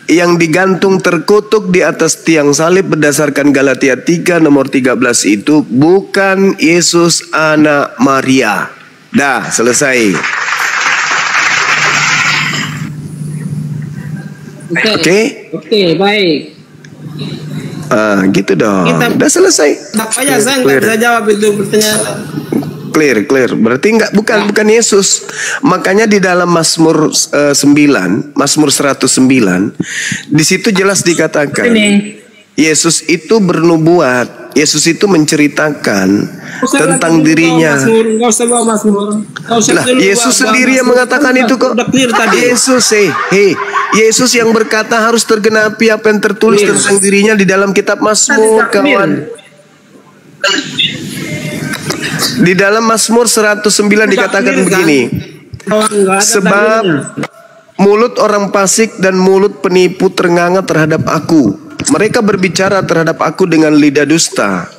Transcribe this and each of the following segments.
yang digantung terkutuk di atas tiang salib berdasarkan Galatia 3 nomor 13 itu bukan Yesus anak Maria. Dah, selesai. Oke, baik. Gitu dong. Udah selesai. Makanya saya nggak bisa jawab itu pertanyaan. Clear. Berarti bukan Yesus. Makanya di dalam Mazmur 9, Mazmur 109, di situ jelas dikatakan Yesus itu bernubuat. Yesus itu menceritakan tentang dirinya. Lah, Yesus sendiri yang mengatakan itu kok. Yesus yang berkata harus tergenapi apa yang tertulis tentang dirinya di dalam kitab Mazmur, kawan. Di dalam Mazmur 109 dikatakan begini. Sebab mulut orang fasik dan mulut penipu ternganga terhadap aku. Mereka berbicara terhadap aku dengan lidah dusta.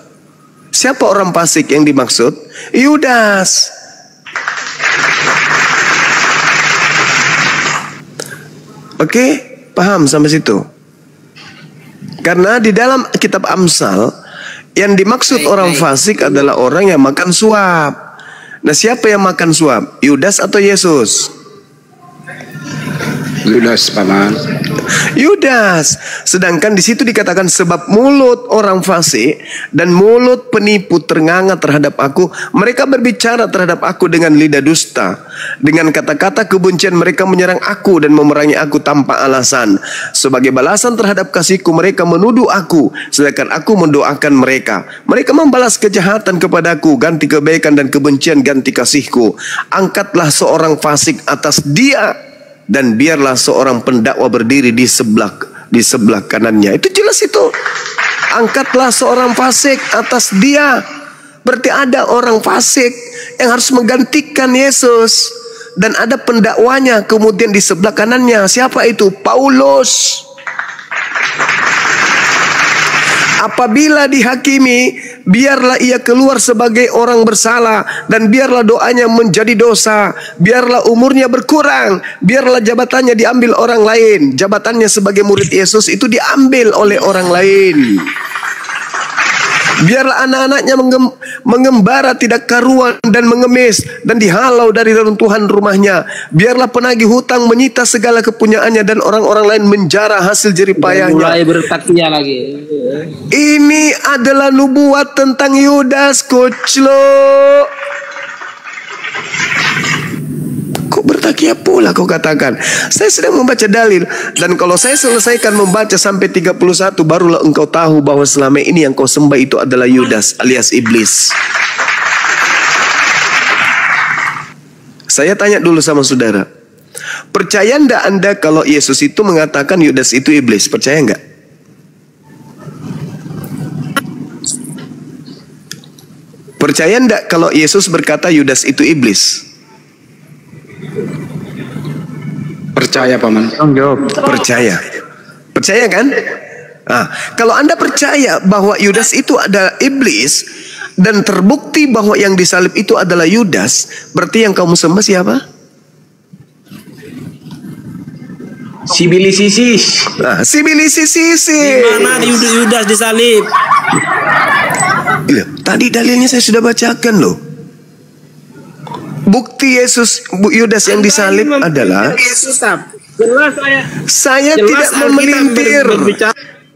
Siapa orang fasik yang dimaksud? Yudas. Oke, paham sampai situ? Karena di dalam kitab Amsal yang dimaksud orang fasik adalah orang yang makan suap. Nah, siapa yang makan suap? Yudas atau Yesus? Yudas, paman. Yudas. Sedangkan di situ dikatakan sebab mulut orang fasik dan mulut penipu ternganga terhadap aku. Mereka berbicara terhadap aku dengan lidah dusta. Dengan kata-kata kebencian mereka menyerang aku dan memerangi aku tanpa alasan. Sebagai balasan terhadap kasihku mereka menuduh aku, sedangkan aku mendoakan mereka. Mereka membalas kejahatan kepadaku, ganti kebaikan dan kebencian ganti kasihku. Angkatlah seorang fasik atas dia, dan biarlah seorang pendakwa berdiri di sebelah kanannya. Itu jelas itu. Angkatlah seorang fasik atas dia. Berarti ada orang fasik yang harus menggantikan Yesus, dan ada pendakwanya kemudian di sebelah kanannya. Siapa itu? Paulus. Apabila dihakimi, biarlah ia keluar sebagai orang bersalah, dan biarlah doanya menjadi dosa. Biarlah umurnya berkurang, biarlah jabatannya diambil orang lain. Jabatannya sebagai murid Yesus itu diambil oleh orang lain. Biarlah anak-anaknya mengembara tidak karuan dan mengemis, dan dihalau dari reruntuhan rumahnya. Biarlah penagih hutang menyita segala kepunyaannya, dan orang-orang lain menjara hasil jeripayahnya. Mulai bertakya lagi. Ini adalah nubuat tentang Yudas, Kuclo. Kok bertakya pula kau katakan? Saya sedang membaca dalil, dan kalau saya selesaikan membaca sampai 31, barulah engkau tahu bahwa selama ini yang kau sembah itu adalah Yudas alias iblis. Saya tanya dulu sama saudara, percaya ndak Anda kalau Yesus itu mengatakan Yudas itu iblis? Percaya nggak? Percaya ndak kalau Yesus berkata Yudas itu iblis? Percaya, paman. Percaya. Percaya kan? Nah, kalau Anda percaya bahwa Yudas itu adalah iblis, dan terbukti bahwa yang disalib itu adalah Yudas, berarti yang kamu sembah siapa? Sibilisisis. Nah, Sibilisisis. Mana Yudas disalib? Tadi dalilnya saya sudah bacakan loh. Bukti Yudas yang disalib adalah saya tidak memelintir.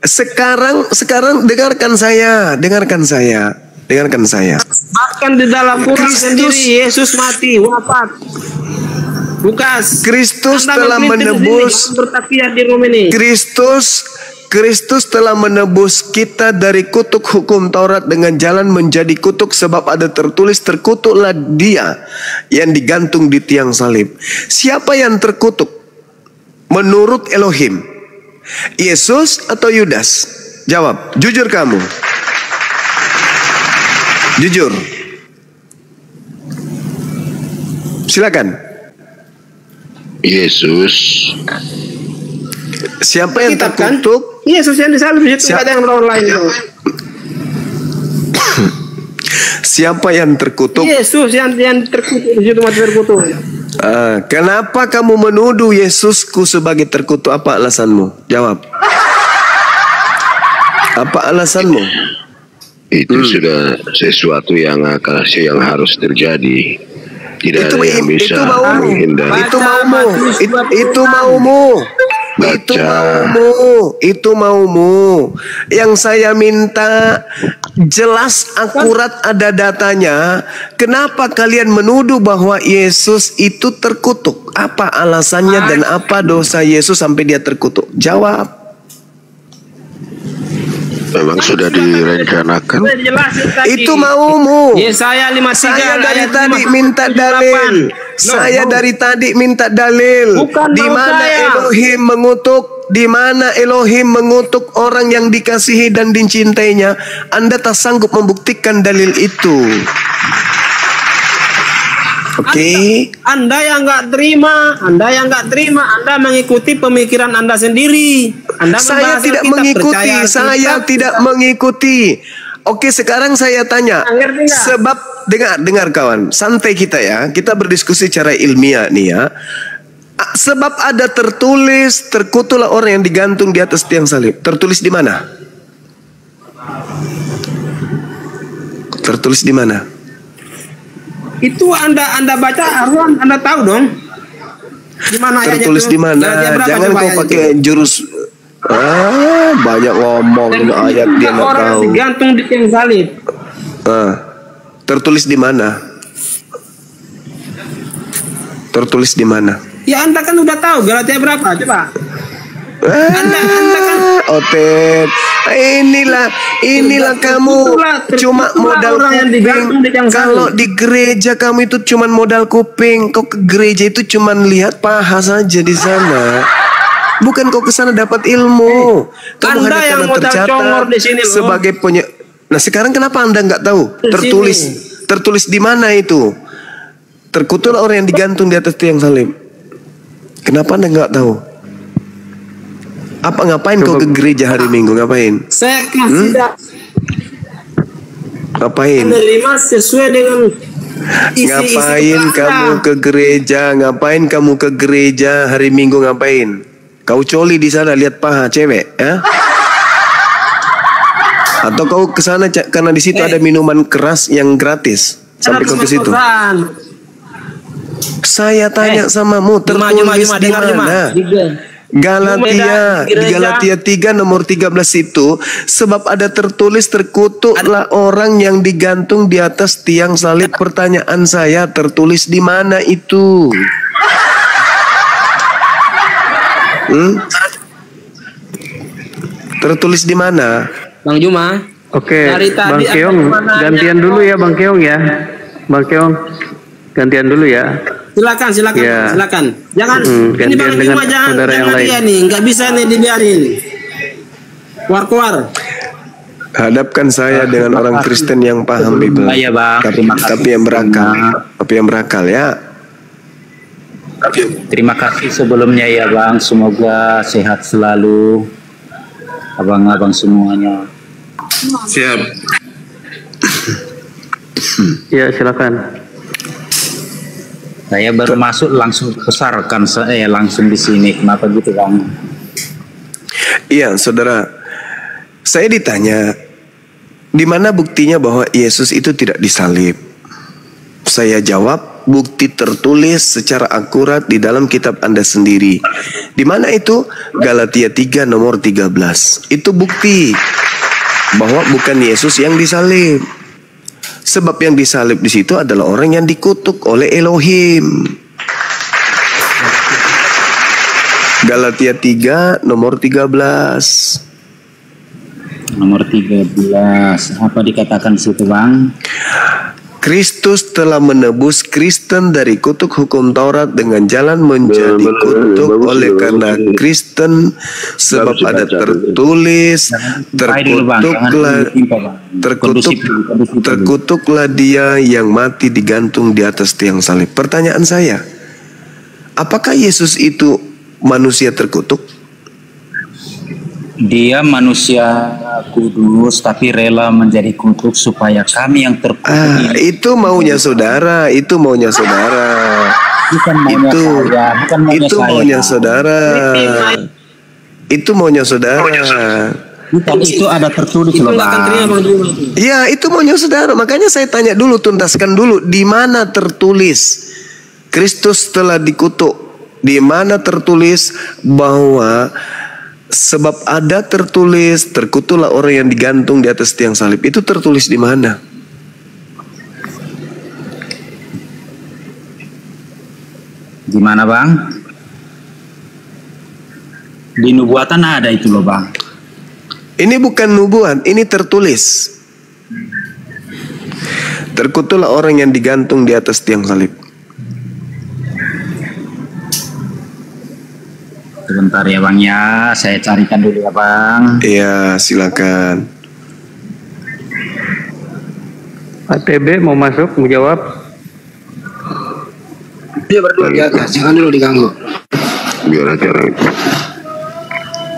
Sekarang dengarkan saya. Bahkan di dalam Quran sendiri Yesus mati, wafat. Lukas. Kristus telah menebus. Kristus telah menebus kita dari kutuk hukum Taurat dengan jalan menjadi kutuk, sebab ada tertulis terkutuklah dia yang digantung di tiang salib. Siapa yang terkutuk menurut Elohim? Yesus atau Yudas? Jawab, jujur kamu. Jujur. Silakan. Yesus. Siapa yang terkutuk? Yesus yang disalib itu, ada yang orang lain. Siapa yang terkutuk? Yesus yang terkutuk di situ, mati terkutuk. Kenapa kamu menuduh Yesusku sebagai terkutuk? Apa alasanmu? Jawab. Apa alasanmu? Itu sudah sesuatu yang harus terjadi. Tidak ada yang bisa menghindari. Itu maumu. Yang saya minta jelas, akurat, ada datanya. Kenapa kalian menuduh bahwa Yesus itu terkutuk? Apa alasannya dan apa dosa Yesus sampai dia terkutuk? Jawab. Memang sudah direncanakan. Itu maumu. Yesaya 53 Saya dari ayat tadi 58. minta dalil. Saya dari tadi minta dalil. Bukan Di mau mana saya. Elohim mengutuk? Di mana Elohim mengutuk orang yang dikasihi dan dicintainya? Anda tak sanggup membuktikan dalil itu. Oke. Anda yang nggak terima, Anda mengikuti pemikiran Anda sendiri. Saya tidak mengikuti, tidak mengikuti. Oke, sekarang saya tanya. Sebab dengar kawan, santai kita ya. Kita berdiskusi secara ilmiah nih ya. Sebab ada tertulis, terkutuklah orang yang digantung di atas tiang salib. Tertulis di mana? Tertulis di mana? Itu Anda baca, harus Anda tahu dong. Di mana ayatnya? Tertulis di mana? Jangan kau pakai jurus. Banyak ngomong ayat dia nggak tahu. Orang digantung di tiang salib. Tertulis di mana? Tertulis di mana? Ya Anda kan udah tahu Galatia berapa? Coba. Anda kan Otet. Inilah kamu cuma modal kuping. Kalau di gereja kamu itu cuma modal kuping. Kau ke gereja itu cuma lihat paha saja di sana. Bukan kau ke sana dapat ilmu. Kamu Anda hanya yang karena modal congor di sini loh. sebagai Nah sekarang kenapa Anda nggak tahu? Tertulis di mana itu? Terkutuklah orang yang digantung di atas tiang salib. Kenapa Anda nggak tahu? Apa ngapain kau ke gereja hari Minggu? Ngapain? Saya kasih Ngapain? menerima sesuai dengan Ngapain kamu ke gereja? Ngapain kamu ke gereja hari Minggu? Ngapain? Kau coli di sana lihat paha cewek, ya? Atau kau ke sana karena di situ ada minuman keras yang gratis sampai kau ke situ? Saya tanya samamu, tertulis di mana? Di Galatia 3 nomor 13 itu, sebab ada tertulis terkutuklah orang yang digantung di atas tiang salib. Pertanyaan saya, tertulis di mana itu? Tertulis di mana? Bang Juma. Oke, Bang Keong, gantian dulu ya Bang Keong ya. Bang Keong, gantian dulu ya. Silakan, Ya. silakan. Jangan ini Bang gantian dengan Juma saudara yang lain. dia nih, nggak bisa nih dibiarin. Keluar. Hadapkan saya dengan orang Kristen yang paham Bible. Iya, Bang. Tapi yang berakal ya. Terima kasih sebelumnya ya Bang. Semoga sehat selalu abang-abang semuanya. Siap. Ya, silakan. Saya baru masuk langsung besarkan saya langsung di sini. Kenapa gitu Bang? Iya, saudara. Saya ditanya, di mana buktinya bahwa Yesus itu tidak disalib? Saya jawab, bukti tertulis secara akurat di dalam kitab Anda sendiri. Di mana itu? Galatia 3 nomor 13. Itu bukti bahwa bukan Yesus yang disalib. Sebab yang disalib di situ adalah orang yang dikutuk oleh Elohim. Galatia 3 nomor 13. Nomor 13. Apa dikatakan situ Bang? Kristus telah menebus Kristen dari kutuk hukum Taurat dengan jalan menjadi kutuk oleh karena Kristen, sebab ada tertulis terkutuklah dia yang mati digantung di atas tiang salib. Pertanyaan saya, apakah Yesus itu manusia terkutuk? Dia manusia kudus tapi rela menjadi kutuk supaya kami yang terkutuk Itu maunya saudara, itu maunya saudara. Bukan maunya saya, bukan maunya itu saya. maunya saudara. Itu maunya saudara. Bukan, itu ada tertulis loh, Bang. Iya, itu maunya saudara. Makanya saya tanya dulu, tuntaskan dulu, di mana tertulis Kristus telah dikutuk? Di mana tertulis bahwa sebab ada tertulis terkutuklah orang yang digantung di atas tiang salib? Itu tertulis di mana? Gimana, Bang? Di nubuatan ada itu loh, Bang. Ini bukan nubuat, ini tertulis. Terkutuklah orang yang digantung di atas tiang salib. Sebentar ya, Bang ya, saya carikan dulu ya, Bang. Iya, silakan. Pak TB mau masuk, mau jawab? Dia berdua ya, jangan dulu diganggu. Biar acara itu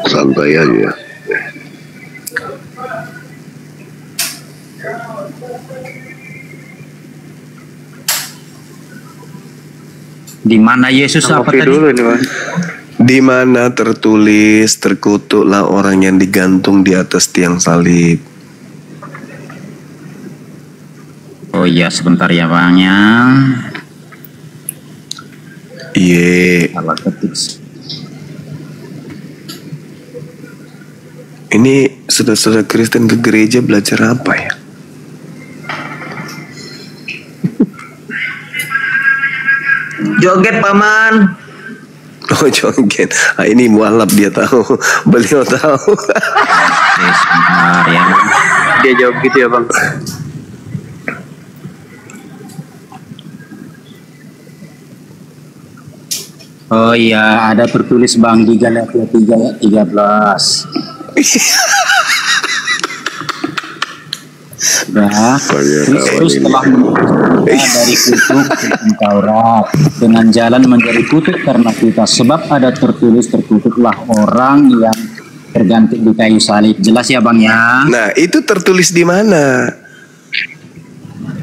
santai aja. Di mana Yesus apa tadi? Dulu ini, Bang. Di mana tertulis terkutuklah orang yang digantung di atas tiang salib? Oh iya, sebentar ya, Bang ya. Iya. Salah ketik. Ini saudara-saudara Kristen ke gereja belajar apa ya? Joget paman. Oh, joget. Ah, ini mualaf, dia tahu. Beliau tahu. Sebentar ya. Dia jawab gitu ya, Bang. Oh iya, ada tertulis, Bang, di Galatia 3 ayat 13. Sudah, Kristus telah menebus dari kutuk Taurat dengan jalan menjadi kutuk karena kita, sebab ada tertulis terkutuklah orang yang tergantung di kayu salib. Jelas ya, Bang ya? Nah, itu tertulis di mana?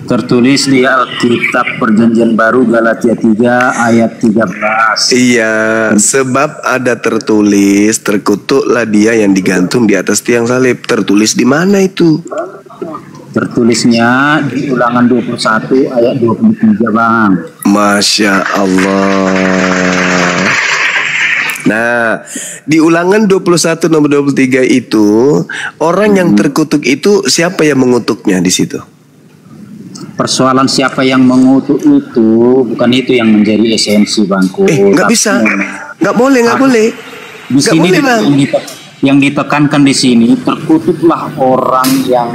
Tertulis di Alkitab Perjanjian Baru Galatia 3 ayat 13. Iya, sebab ada tertulis terkutuklah dia yang digantung di atas tiang salib. Tertulis di mana itu? Tertulisnya di Ulangan 21 ayat 23, Bang. Masya Allah. Nah, di Ulangan 21 nomor 23 itu, orang yang terkutuk itu siapa yang mengutuknya di situ? Persoalan siapa yang mengutuk itu, bukan itu yang menjadi esensi, Bangku. Nggak bisa, nggak boleh, nggak boleh. Di Nggak sini boleh, Bang. yang ditekankan di sini, terkutuklah orang yang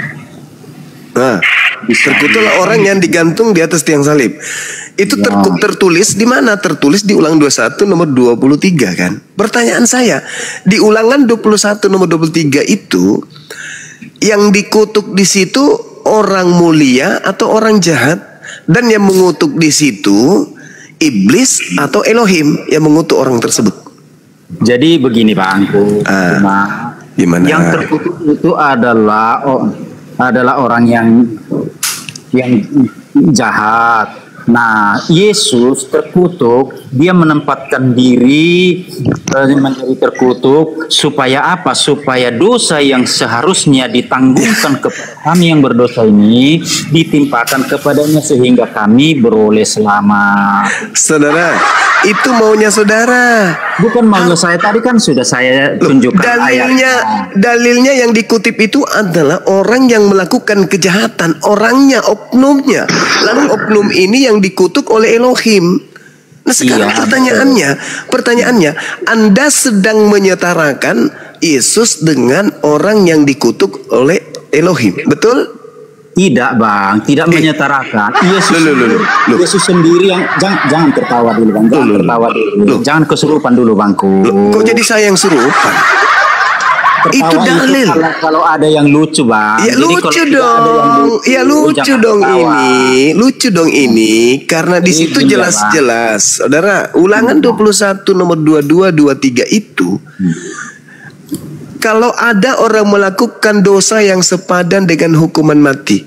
terkutuklah orang yang digantung di atas tiang salib. Itu tertulis di mana? Tertulis di Ulangan 21 nomor 23 kan? Pertanyaan saya, di Ulangan 21 nomor 23 itu yang dikutuk di situ orang mulia atau orang jahat, dan yang mengutuk di situ iblis atau Elohim yang mengutuk orang tersebut. Jadi begini, Bangku. Gimana? Yang terkutuk itu adalah orang yang jahat. Nah, Yesus terkutuk, dia menempatkan diri menjadi terkutuk supaya apa? Supaya dosa yang seharusnya ditanggungkan kepada kami yang berdosa ini ditimpakan kepadanya sehingga kami beroleh selamat. Saudara, itu maunya saudara. Bukan maunya saya, tadi kan sudah saya tunjukkan dalilnya yang dikutip itu adalah orang yang melakukan kejahatan, orangnya, oknumnya. Lalu oknum ini yang dikutuk oleh Elohim. Nah, sekarang pertanyaannya, Anda sedang menyetarakan Yesus dengan orang yang dikutuk oleh Elohim, betul? Tidak, Bang, tidak menyetarakan. Yesus sendiri yang jangan tertawa dulu, Bang. Jangan tertawa dulu. Jangan kesurupan dulu, Bangku. Kok jadi saya yang surupan? Itu dalil. Kalau ada yang lucu, Bang. Ya lucu dong. Ya lucu dong ini. Lucu dong ini karena di situ jelas-jelas. Saudara, Ulangan 21 nomor 22 23 itu kalau ada orang melakukan dosa yang sepadan dengan hukuman mati,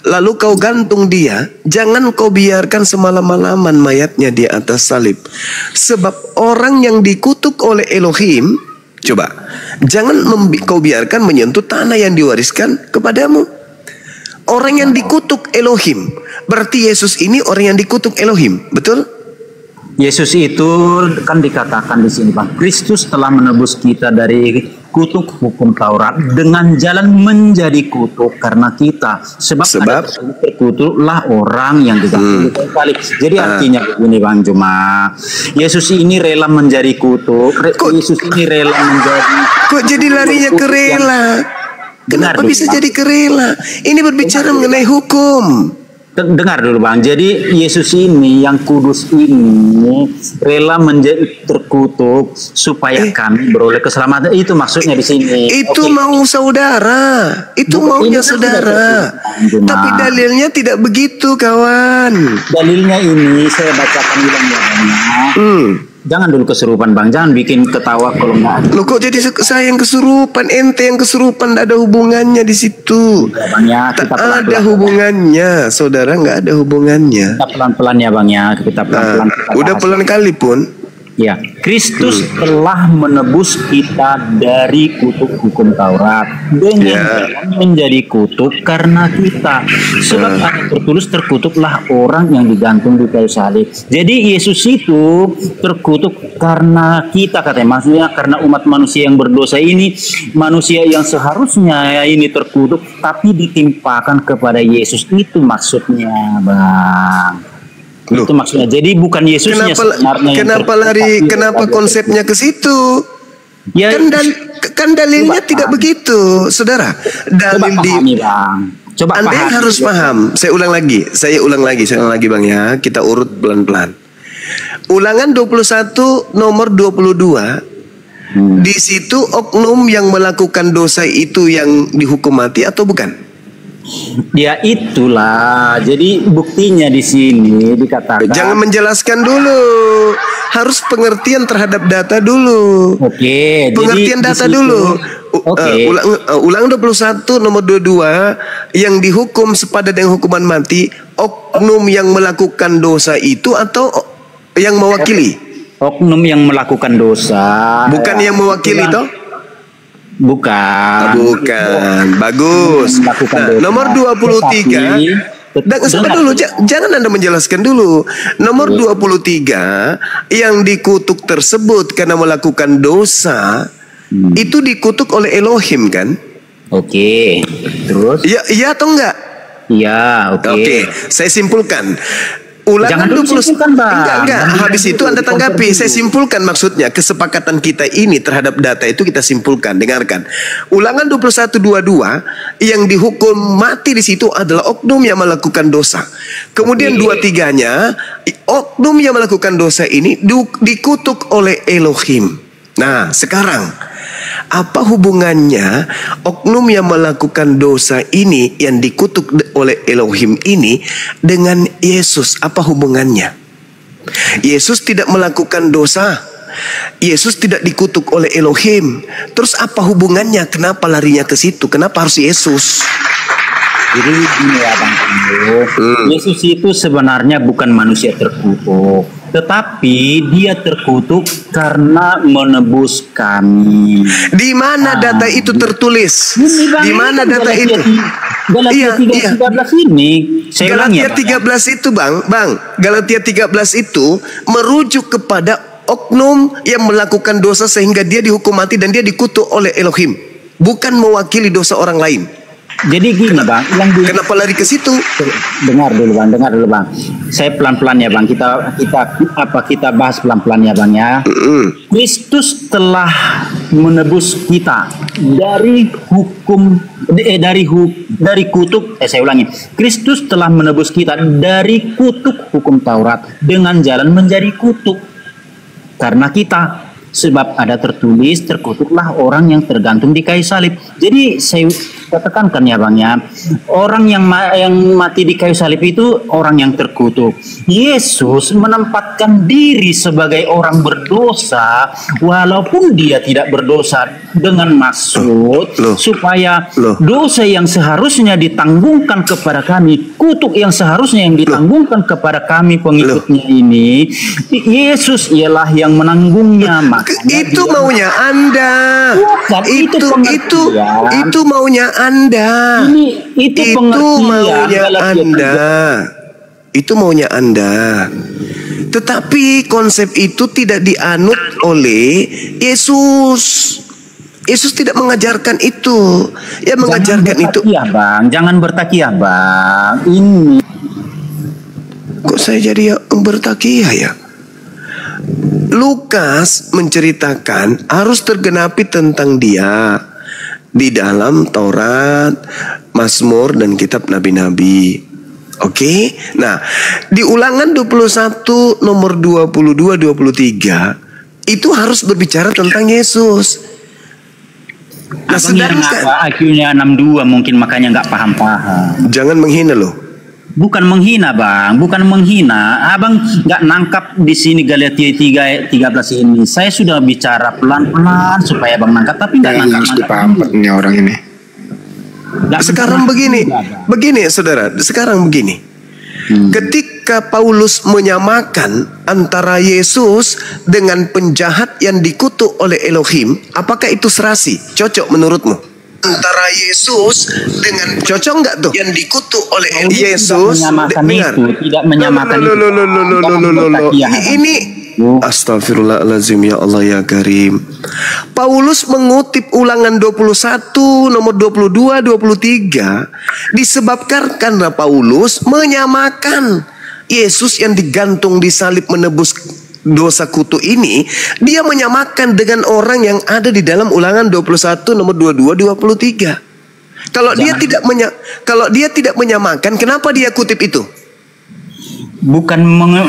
lalu kau gantung dia, jangan kau biarkan semalam-malaman mayatnya di atas salib. Sebab orang yang dikutuk oleh Elohim, coba, jangan kau biarkan menyentuh tanah yang diwariskan kepadamu. Orang yang dikutuk Elohim, berarti Yesus ini orang yang dikutuk Elohim, betul? Yesus itu kan dikatakan di sini, Bang, Kristus telah menebus kita dari kutuk hukum Taurat dengan jalan menjadi kutuk karena kita. Sebab terkutuklah orang yang digantung kali. Jadi artinya begini, Bang Juma, Yesus ini rela menjadi kutuk. Yesus ini rela menjadi. Kok jadi larinya ke rela? Kenapa bisa jadi ke rela? Ini berbicara mengenai hukum. Dengar dulu, Bang. Jadi Yesus ini yang kudus ini rela menjadi terkutuk supaya kami beroleh keselamatan. Itu maksudnya di sini. Itu mau saudara. Itu maunya saudara. Tapi dalilnya tidak begitu, kawan. Dalilnya ini saya bacakan bilangnya. Jangan dulu kesurupan, Bang. Jangan bikin ketawa kalau nggak. Loh, kok jadi saya yang kesurupan? Ente yang kesurupan, nggak ada hubungannya di situ. Ya, Bang, ya, tak ada hubungannya, saudara, nggak ada hubungannya. Kita pelan-pelan ya, Bang, ya. Kita pelan-pelan. Udah pelan kali pun. Ya, Kristus telah menebus kita dari kutuk hukum Taurat dengan jalan menjadi kutuk karena kita. Sebab ada tertulis, terkutuklah orang yang digantung di kayu salib. Jadi Yesus itu terkutuk karena kita, katanya. Maksudnya karena umat manusia yang berdosa ini, manusia yang seharusnya ini terkutuk, tapi ditimpakan kepada Yesus. Itu maksudnya, Bang. Loh. Itu maksudnya. Jadi bukan Yesusnya sebenarnya. Kenapa konsepnya ke situ? Ya, kan dalilnya tidak begitu, saudara. Dalil pahami, Bang. Coba Anda yang harus paham. Saya ulang lagi, Bang, ya. Kita urut pelan-pelan. Ulangan 21 nomor 22. Di situ oknum yang melakukan dosa itu yang dihukum mati atau bukan? Ya itulah. Jadi buktinya di sini dikatakan. Jangan menjelaskan dulu. Harus pengertian terhadap data dulu. Oke. Pengertian data dulu. Ulangan 21 nomor 22 yang dihukum sepadan dengan hukuman mati, oknum yang melakukan dosa itu atau yang mewakili? Oknum yang melakukan dosa. Bukan yang mewakili toh? Bukan. Bagus. Nah, nomor 23. Jangan Anda menjelaskan dulu. Nomor 23 yang dikutuk tersebut karena melakukan dosa itu dikutuk oleh Elohim, kan? Oke. Terus? Iya atau enggak? Iya, oke. Oke, saya simpulkan. Ulangan 20. Enggak. Habis itu Anda tanggapi. Saya simpulkan maksudnya. Kesepakatan kita ini terhadap data itu kita simpulkan. Dengarkan. Ulangan 21:22 yang dihukum mati di situ adalah oknum yang melakukan dosa. Kemudian 23-nya oknum yang melakukan dosa ini dikutuk oleh Elohim. Nah, sekarang apa hubungannya oknum yang melakukan dosa ini yang dikutuk oleh Elohim ini dengan Yesus? Apa hubungannya? Yesus tidak melakukan dosa. Yesus tidak dikutuk oleh Elohim. Terus apa hubungannya? Kenapa larinya ke situ? Kenapa harus Yesus? Jadi gini ya, Bang. Yesus itu sebenarnya bukan manusia terkutuk, tetapi dia terkutuk karena menebus kami. Di mana data itu tertulis? Di mana data itu? Galatia 13 ini. Galatia 13 itu, Bang. Galatia 13 itu merujuk kepada oknum yang melakukan dosa sehingga dia dihukum mati dan dia dikutuk oleh Elohim, bukan mewakili dosa orang lain. Jadi gini, Bang, kenapa lari ke situ? Dengar dulu, Bang. Saya pelan-pelan ya, Bang. Kita bahas pelan-pelan ya, Bang, ya. Kristus telah menebus kita dari hukum dari kutuk. Saya ulangi. Kristus telah menebus kita dari kutuk hukum Taurat dengan jalan menjadi kutuk karena kita. sebab ada tertulis, terkutuklah orang yang tergantung di kayu salib. Jadi saya katakan ya Bang ya, orang yang mati di kayu salib itu orang yang terkutuk. Yesus menempatkan diri sebagai orang berdosa walaupun dia tidak berdosa, dengan maksud supaya dosa yang seharusnya ditanggungan kepada kami, kutuk yang seharusnya yang ditanggungan kepada kami pengikutnya ini, Yesus ialah yang menanggungnya. Itu maunya Anda. Bukan, itu maunya Anda. Itu maunya Anda. Itu maunya Anda. Tetapi konsep itu tidak dianut oleh Yesus. Yesus tidak mengajarkan itu. Ya mengajarkan itu. Bang, jangan bertakiyah, Bang. Ini kok saya jadi yang bertakiyah ya? Lukas menceritakan harus tergenapi tentang dia di dalam Taurat, Mazmur dan kitab nabi-nabi. Oke. Nah, di Ulangan 21 nomor 22 23 itu harus berbicara tentang Yesus. Nah, sedangkan IQ-nya 62 mungkin makanya nggak paham-paham. Jangan menghina loh. Bukan menghina, Bang, bukan menghina. Abang nggak nangkap di sini Galatia 3:13 ini. Saya sudah bicara pelan-pelan supaya Bang nangkap, tapi nggak nangkap. Harus dipahami orang ini. Sekarang begini saudara, sekarang begini. Ketika Paulus menyamakan antara Yesus dengan penjahat yang dikutuk oleh Elohim, apakah itu serasi? Cocok menurutmu? Antara Yesus dengan cocok nggak tuh? Yang dikutuk oleh Yesus tidak menyamakan ini. Astagfirullahaladzim, ya Allah ya Karim. Paulus mengutip Ulangan 21 nomor 22 23 disebabkan karena Paulus menyamakan Yesus yang digantung di salib menebus dosa kutu ini, dia menyamakan dengan orang yang ada di dalam Ulangan 21 nomor 22 23. Kalau dia tidak menyamakan, kenapa dia kutip itu? Bukan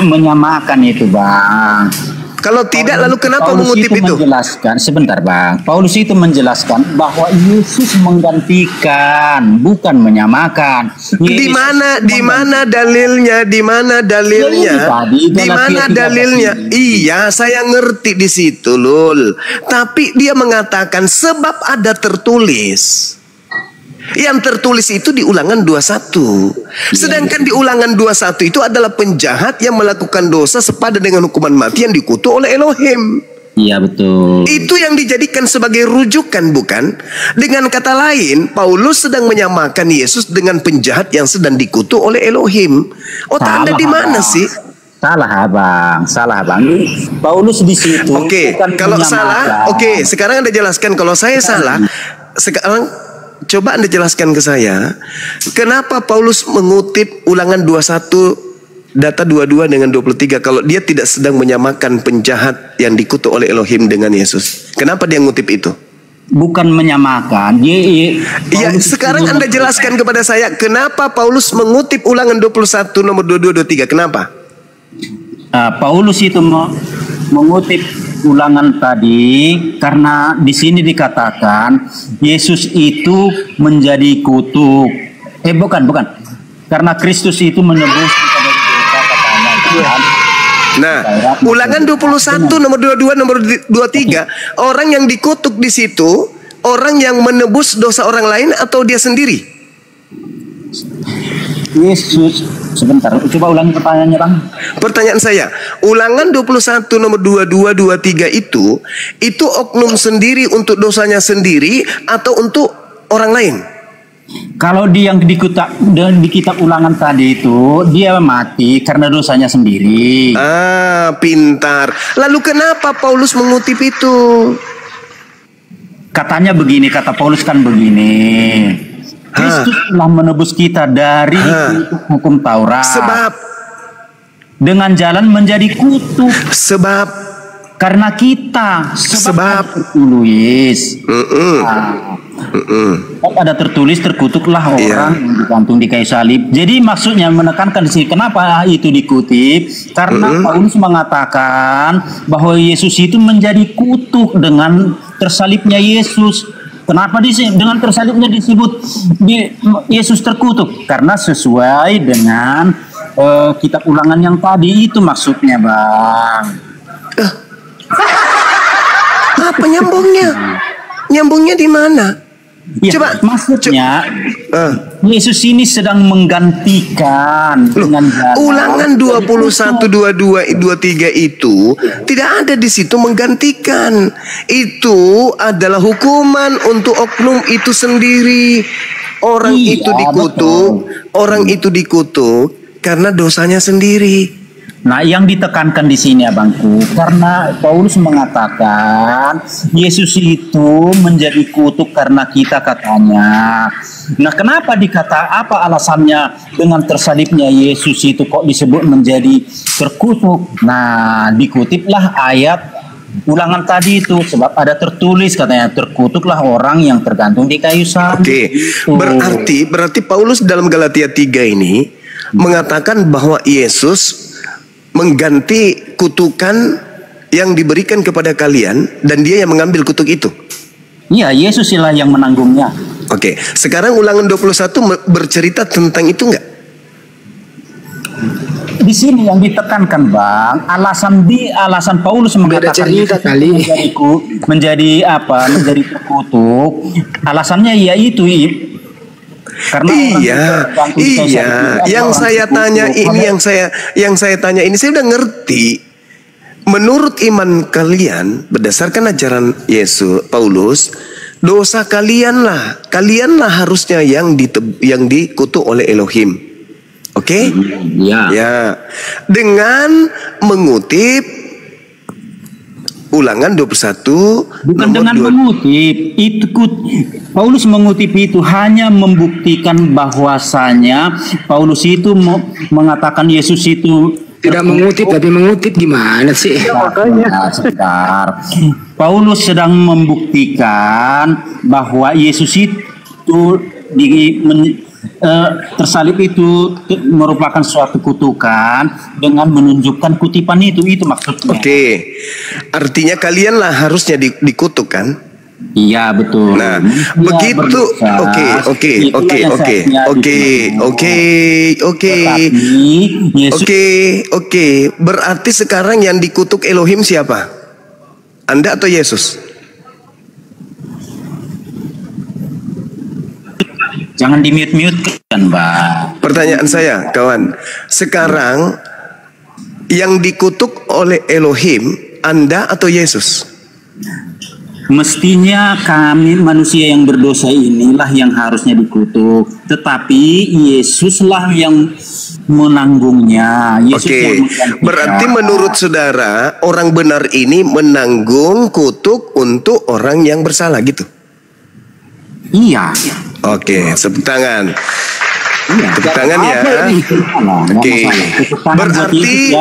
menyamakan itu, Bang. Kalau tidak, lalu kenapa mengutip itu? Menjelaskan, sebentar Bang. Paulus itu menjelaskan bahwa Yesus menggantikan, bukan menyamakan. Di mana dalilnya? Di mana dalilnya? Iya, saya ngerti di situ, Lul. Tapi dia mengatakan sebab ada tertulis. Yang tertulis itu di Ulangan 21. Sedangkan di Ulangan 21 itu adalah penjahat yang melakukan dosa sepadan dengan hukuman mati yang dikutuk oleh Elohim. Iya, betul. Itu yang dijadikan sebagai rujukan, bukan? Dengan kata lain, Paulus sedang menyamakan Yesus dengan penjahat yang sedang dikutuk oleh Elohim. Otak Anda di mana sih? Salah Bang. Paulus di situ. Oke, kalau salah, sekarang Anda jelaskan. Kalau saya salah, sekarang coba Anda jelaskan ke saya, kenapa Paulus mengutip Ulangan 21 data 22 dengan 23 kalau dia tidak sedang menyamakan penjahat yang dikutuk oleh Elohim dengan Yesus? Kenapa dia ngutip itu? Bukan menyamakan. Iya, sekarang Anda jelaskan kepada saya kenapa Paulus mengutip Ulangan 21 nomor 22 23. Kenapa? Paulus itu mengutip Ulangan tadi karena di sini dikatakan Yesus itu menjadi kutuk. Bukan. Karena Kristus itu menebus kita dari dosa, katanya. Nah, Ulangan 21 nomor 22 nomor 23, orang yang dikutuk di situ orang yang menebus dosa orang lain atau dia sendiri? Yesus. Sebentar, coba ulangi pertanyaannya, Bang. Pertanyaan saya, Ulangan 21 nomor 22 23 itu oknum sendiri untuk dosanya sendiri atau untuk orang lain? Kalau dia yang di kitab Ulangan tadi itu, dia mati karena dosanya sendiri. Pintar. Lalu kenapa Paulus mengutip itu? Katanya begini, kata Paulus kan begini. Kristus telah menebus kita dari hukum Taurat. Sebab dengan jalan menjadi kutuk. Sebab karena kita tertulis. Ada tertulis terkutuklah orang yang digantung di kayu salib. Jadi maksudnya menekankan di sini kenapa itu dikutip? Karena Paulus mengatakan bahwa Yesus itu menjadi kutuk dengan tersalibnya Yesus. Kenapa dengan tersalibnya disebut Yesus terkutuk? Karena sesuai dengan kitab Ulangan yang tadi itu maksudnya, Bang. Apa nyambungnya? Nyambungnya di mana? Ya, Coba maksudnya Yesus ini sedang menggantikan dengan Ulangan 21, 22, 23 itu tidak ada di situ menggantikan. Itu adalah hukuman untuk oknum itu sendiri. Orang itu dikutuk, orang itu dikutuk karena dosanya sendiri. Nah, yang ditekankan di sini, Abangku, karena Paulus mengatakan Yesus itu menjadi kutuk karena kita, katanya. Nah, kenapa apa alasannya dengan tersalibnya Yesus itu kok disebut menjadi terkutuk? Nah, dikutiplah ayat Ulangan tadi itu, sebab ada tertulis katanya terkutuklah orang yang tergantung di kayu salib. Oke, berarti Paulus dalam Galatia 3 ini mengatakan bahwa Yesus mengganti kutukan yang diberikan kepada kalian dan dia yang mengambil kutuk itu. Iya, Yesus lah yang menanggungnya. Oke, sekarang Ulangan 21 bercerita tentang itu enggak? Di sini yang ditekankan, Bang, alasan Paulus mengatakan menjadi terkutuk. Alasannya yaitu karena yang saya tanya ini saya udah ngerti. Menurut iman kalian berdasarkan ajaran Yesus Paulus, dosa kalianlah harusnya yang dikutuk oleh Elohim. Oke? Ya. Dengan mengutip Ulangan 21 bukan dengan mengutip itu, Paulus mengutip itu hanya membuktikan bahwasanya Paulus itu mengatakan Yesus itu tidak mengutip, tapi mengutip gimana sih? Makanya sebentar. Paulus sedang membuktikan bahwa Yesus itu tersalib itu merupakan suatu kutukan dengan menunjukkan kutipan itu maksudnya. Oke, artinya kalianlah harusnya dikutuk kan? Iya, betul. Nah, begitu. Oke. Berarti sekarang yang dikutuk Elohim siapa? Anda atau Yesus? Jangan di-mute kan, Mbak. Pertanyaan saya, kawan. Sekarang yang dikutuk oleh Elohim, Anda atau Yesus? Mestinya kami manusia yang berdosa inilah yang harusnya dikutuk. Tetapi Yesuslah yang menanggungnya. Oke, berarti menurut saudara, orang benar ini menanggung kutuk untuk orang yang bersalah gitu? Iya. Oke, tepuk tangan. Iya. Tepuk tangan ya. Oke. Berarti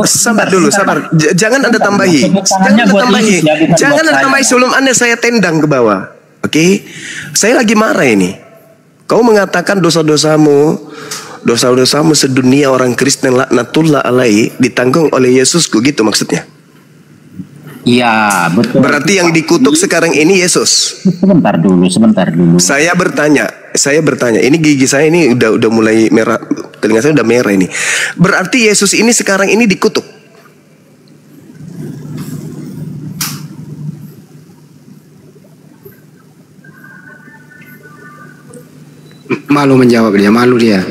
sabar dulu, sabar. Jangan Anda tambahi. Jangan Anda tambahi sebelum Anda saya tendang ke bawah. Oke. Saya lagi marah ini. Kau mengatakan dosa-dosamu sedunia orang Kristen laknatullah alaihi ditanggung oleh Yesusku, gitu maksudnya. Iya, betul. Berarti yang dikutuk sekarang ini Yesus. Sebentar dulu. Saya bertanya. Ini gigi saya ini udah mulai merah, telinga saya udah merah ini. Berarti Yesus ini sekarang ini dikutuk. Malu menjawab dia, malu dia.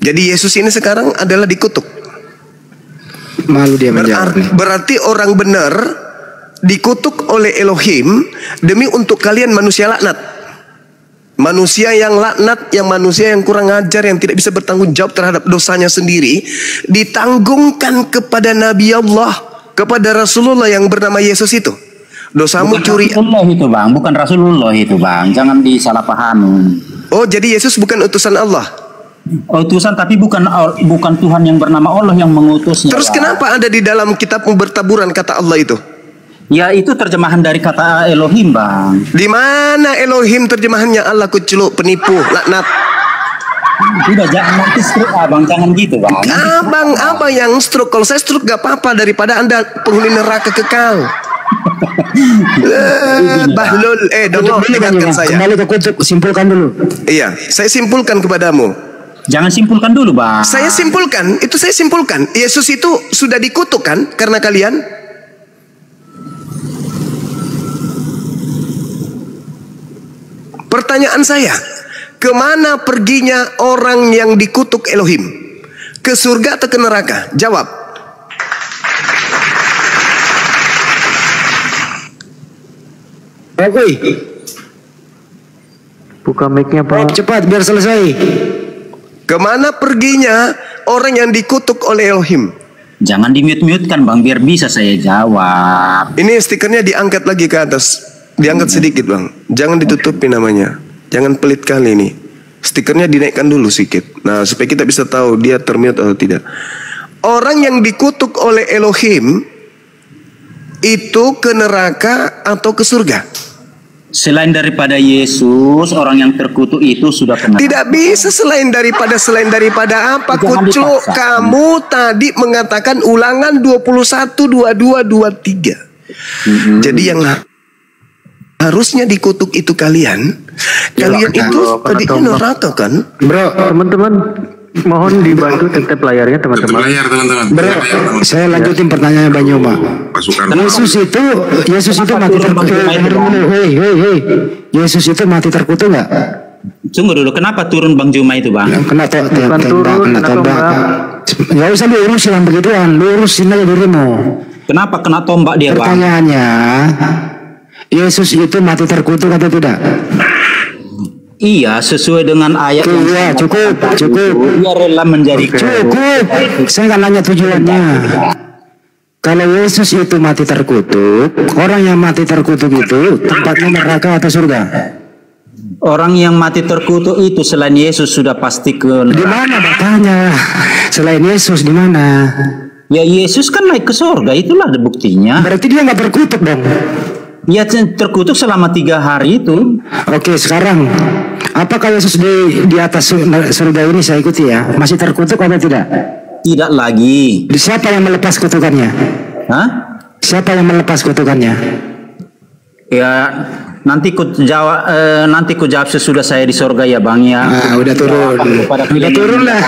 Jadi Yesus ini sekarang adalah dikutuk. Malu dia menjawab. Berarti orang benar dikutuk oleh Elohim demi untuk kalian manusia laknat. Manusia yang laknat, yang manusia yang kurang ajar, yang tidak bisa bertanggung jawab terhadap dosanya sendiri, ditanggungkan kepada Nabi Allah, kepada Rasulullah yang bernama Yesus itu. Dosamu curi. Rasulullah itu, Bang, bukan Rasulullah itu, Bang. Jangan disalahpahami. Oh, jadi Yesus bukan utusan Allah? Utusan, tapi bukan Tuhan yang bernama Allah yang mengutusnya. Terus kenapa ada di dalam kitabmu bertaburan kata Allah itu? Ya itu terjemahan dari kata Elohim, Bang. Di mana Elohim terjemahannya Allah kuculuk penipu laknat? Tidak, jangan nanti stroke Abang, jangan gitu, Bang. Abang yang stroke. Kalau saya stroke gak apa-apa daripada Anda penghuni neraka kekal. Bahlul, dongol dengarkan saya. Kembali ke kutub, simpulkan dulu. Iya, saya simpulkan kepadamu. Jangan simpulkan dulu, Bang. Saya simpulkan. Yesus itu sudah dikutukkan karena kalian. Pertanyaan saya, kemana perginya orang yang dikutuk Elohim? Ke surga atau ke neraka? Jawab. Oke. Buka mic-nya, Pak. Cepat biar selesai. Kemana perginya orang yang dikutuk oleh Elohim? Jangan di-mute-mute-kan, Bang, biar bisa saya jawab. Ini stikernya diangkat lagi ke atas. Diangkat sedikit, Bang. Jangan ditutupi namanya. Jangan pelit kali ini. Stikernya dinaikkan dulu sedikit. Nah, supaya kita bisa tahu dia termute atau tidak. Orang yang dikutuk oleh Elohim itu ke neraka atau ke surga? Selain daripada Yesus, orang yang terkutuk itu sudah pernah. Tidak bisa selain daripada apa? Kucuk, kamu tadi mengatakan Ulangan 21, 22, 23. Jadi yang harusnya dikutuk itu kalian itu tadinya neraka kan? Bro, teman-teman, mohon dibantu tetap layarnya, teman-teman. Bro, saya lanjutin pertanyaannya Bang Yoma. Yesus itu mati terkutuk. Yesus itu mati terkutuk nggak? Tunggu dulu, kenapa turun Bang Juma itu, Bang? Kena tembak. Nggak usah diurus yang begituan, lurusin aja dirimu. Kenapa kena tombak dia, Bang? Pertanyaannya, Yesus itu mati terkutuk atau tidak? Iya, sesuai dengan ayat yang Iya, cukup. Dia rela menjadi Cukup. Saya nggak nanya tujuannya. Kalau Yesus itu mati terkutuk, orang yang mati terkutuk itu tempatnya neraka atau surga? orang yang mati terkutuk itu selain Yesus sudah pasti ke neraka. Di mana bertanya? Selain Yesus di mana? Ya Yesus kan naik ke surga, itulah buktinya. Berarti dia nggak terkutuk dong? Dia terkutuk selama 3 hari itu. Oke, sekarang apakah Yesus di atas surga ini saya ikuti ya? Masih terkutuk atau tidak? Tidak lagi. Siapa yang melepas kutukannya? Hah? Siapa yang melepas kutukannya? Ya nanti ku jawab sesudah saya di surga ya Bang ya. Nah, udah turun. Udah turun lah.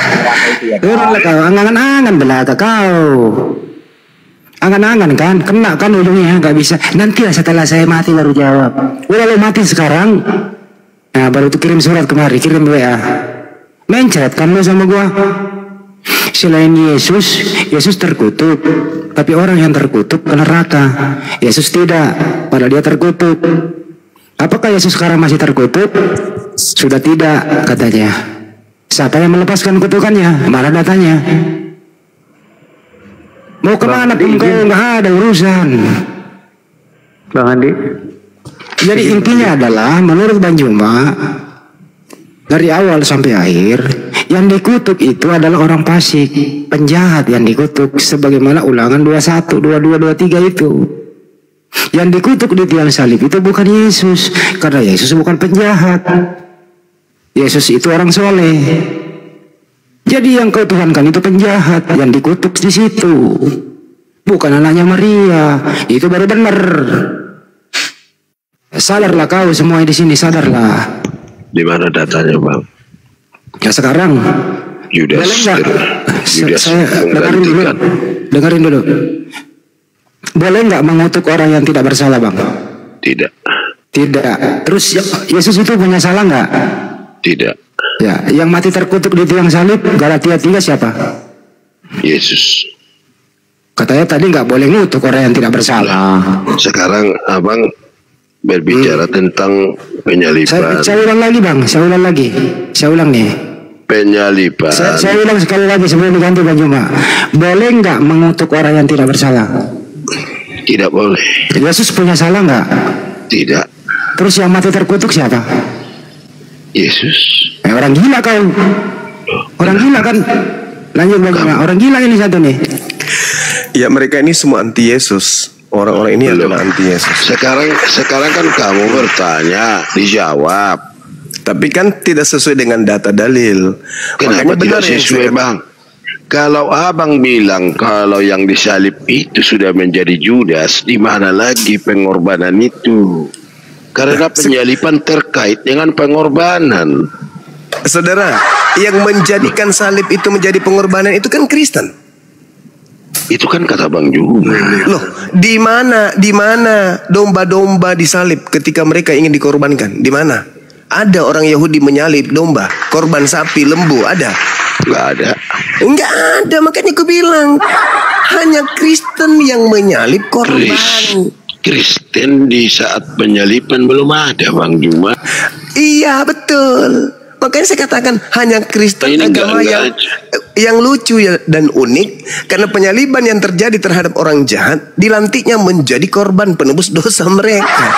Turun lah kau. Angan-angan belaka kau. Angan-angan kan, kena kan ujungnya, nggak bisa. Nanti lah setelah saya mati baru jawab. Udah lo mati sekarang, nah baru tuh kirim surat kemari, kirim WA. Mencret kan lo sama gua. Selain Yesus terkutuk, tapi orang yang terkutuk ke neraka. Yesus tidak, padahal dia terkutuk. Apakah Yesus sekarang masih terkutuk? Sudah tidak katanya. Siapa yang melepaskan kutukannya? Mana datanya? Mau kemana pun kau nggak ada urusan. Bang Andi. Jadi intinya adalah menurut Bang Juma dari awal sampai akhir yang dikutuk itu adalah orang fasik, penjahat yang dikutuk sebagaimana Ulangan 21, 22, 23 itu. Yang dikutuk di tiang salib itu bukan Yesus, karena Yesus bukan penjahat. Yesus itu orang soleh. Jadi yang kau tuhankan itu penjahat, yang dikutuk di situ. Bukan anaknya Maria, itu baru benar. Sadarlah kau semua di sini, sadarlah. Di mana datanya, Bang? Ya sekarang. Yudas. Saya dengerin dulu. Boleh nggak mengutuk orang yang tidak bersalah, Bang? Tidak. Tidak. Terus Yesus itu punya salah nggak? Tidak. Ya, yang mati terkutuk di tiang salib Galatia 3 siapa? Yesus. Katanya tadi nggak boleh ngutuk orang yang tidak bersalah. Sekarang Abang berbicara tentang penyaliban. Saya ulang lagi Bang, saya ulang nih. Penyaliban. Saya ulang sekali lagi sebelum diganti Bang Juma. Boleh nggak mengutuk orang yang tidak bersalah? Tidak boleh. Yesus punya salah nggak? Tidak. Terus yang mati terkutuk siapa? Yesus. Orang gila kau. Orang gila kan. Lanjut Bang Juma. Orang gila ini satu nih. Ya mereka ini semua anti Yesus. Orang-orang ini Belum. adalah anti Yesus. Sekarang kan kamu bertanya, dijawab. Tapi kan tidak sesuai dengan data dalil. Kenapa Makanya benar tidak yang sesuai, saya- Bang? Kalau abang bilang kalau yang disalib itu sudah menjadi Judas, di mana lagi pengorbanan itu? Karena penyaliban terkait dengan pengorbanan. Saudara, yang menjadikan salib itu menjadi pengorbanan itu kan Kristen. Itu kan kata Bang juga. Loh, di mana domba-domba disalib ketika mereka ingin dikorbankan? Di mana? Ada orang Yahudi menyalib domba, korban sapi, lembu, ada? Nggak ada. Enggak ada, makanya aku bilang hanya Kristen yang menyalib korban. Kristen di saat penyaliban belum ada, Bang Juma. Iya, betul. Makanya saya katakan hanya Kristen Ini agama enggak. yang lucu ya dan unik, karena penyaliban yang terjadi terhadap orang jahat dilantiknya menjadi korban penebus dosa mereka.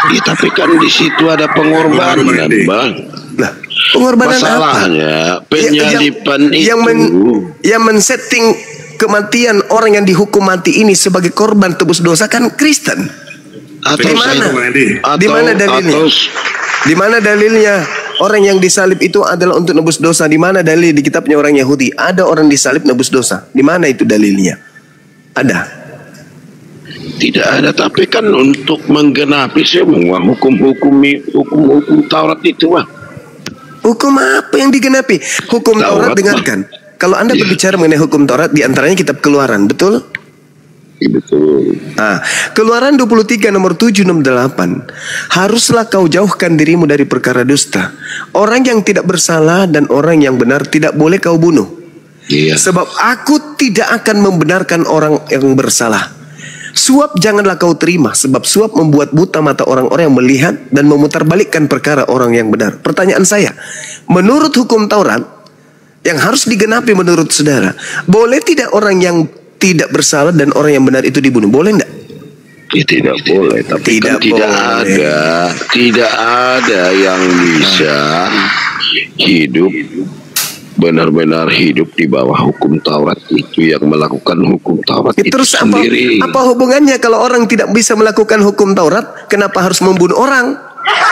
Ya, tapi kan di situ ada pengorbanan, Bang. Nah, pengorbanan Masalahnya apa? penyaliban yang men-setting kematian orang yang dihukum mati ini sebagai korban tebus dosa kan Kristen. atau Di mana? atau- Di mana dalilnya? atau- Di mana dalilnya orang yang disalib itu adalah untuk nebus dosa? Di mana dalil di kitabnya orang Yahudi? Ada orang disalib nebus dosa. Di mana itu dalilnya? Ada. Tidak ada, tapi kan untuk menggenapi semua hukum-hukum Taurat itu, Bang. Hukum apa yang digenapi? Hukum Taurat, Taurat, dengarkan. Kalau Anda Iya. berbicara mengenai hukum Taurat, di antaranya kitab Keluaran, betul? Ya, betul. Nah, Keluaran 23 nomor 768. Haruslah kau jauhkan dirimu dari perkara dusta. Orang yang tidak bersalah dan orang yang benar tidak boleh kau bunuh. Iya. Sebab aku tidak akan membenarkan orang yang bersalah. Suap janganlah kau terima, sebab suap membuat buta mata orang-orang yang melihat dan memutarbalikkan perkara orang yang benar. Pertanyaan saya, menurut hukum Taurat yang harus digenapi menurut saudara, boleh tidak orang yang tidak bersalah dan orang yang benar itu dibunuh? Boleh enggak? Ya, tidak boleh, tapi Tidak kan tidak ada yang bisa hidup benar-benar hidup di bawah hukum Taurat itu, yang melakukan hukum Taurat itu Terus sendiri. apa hubungannya kalau orang tidak bisa melakukan hukum Taurat, kenapa harus membunuh orang?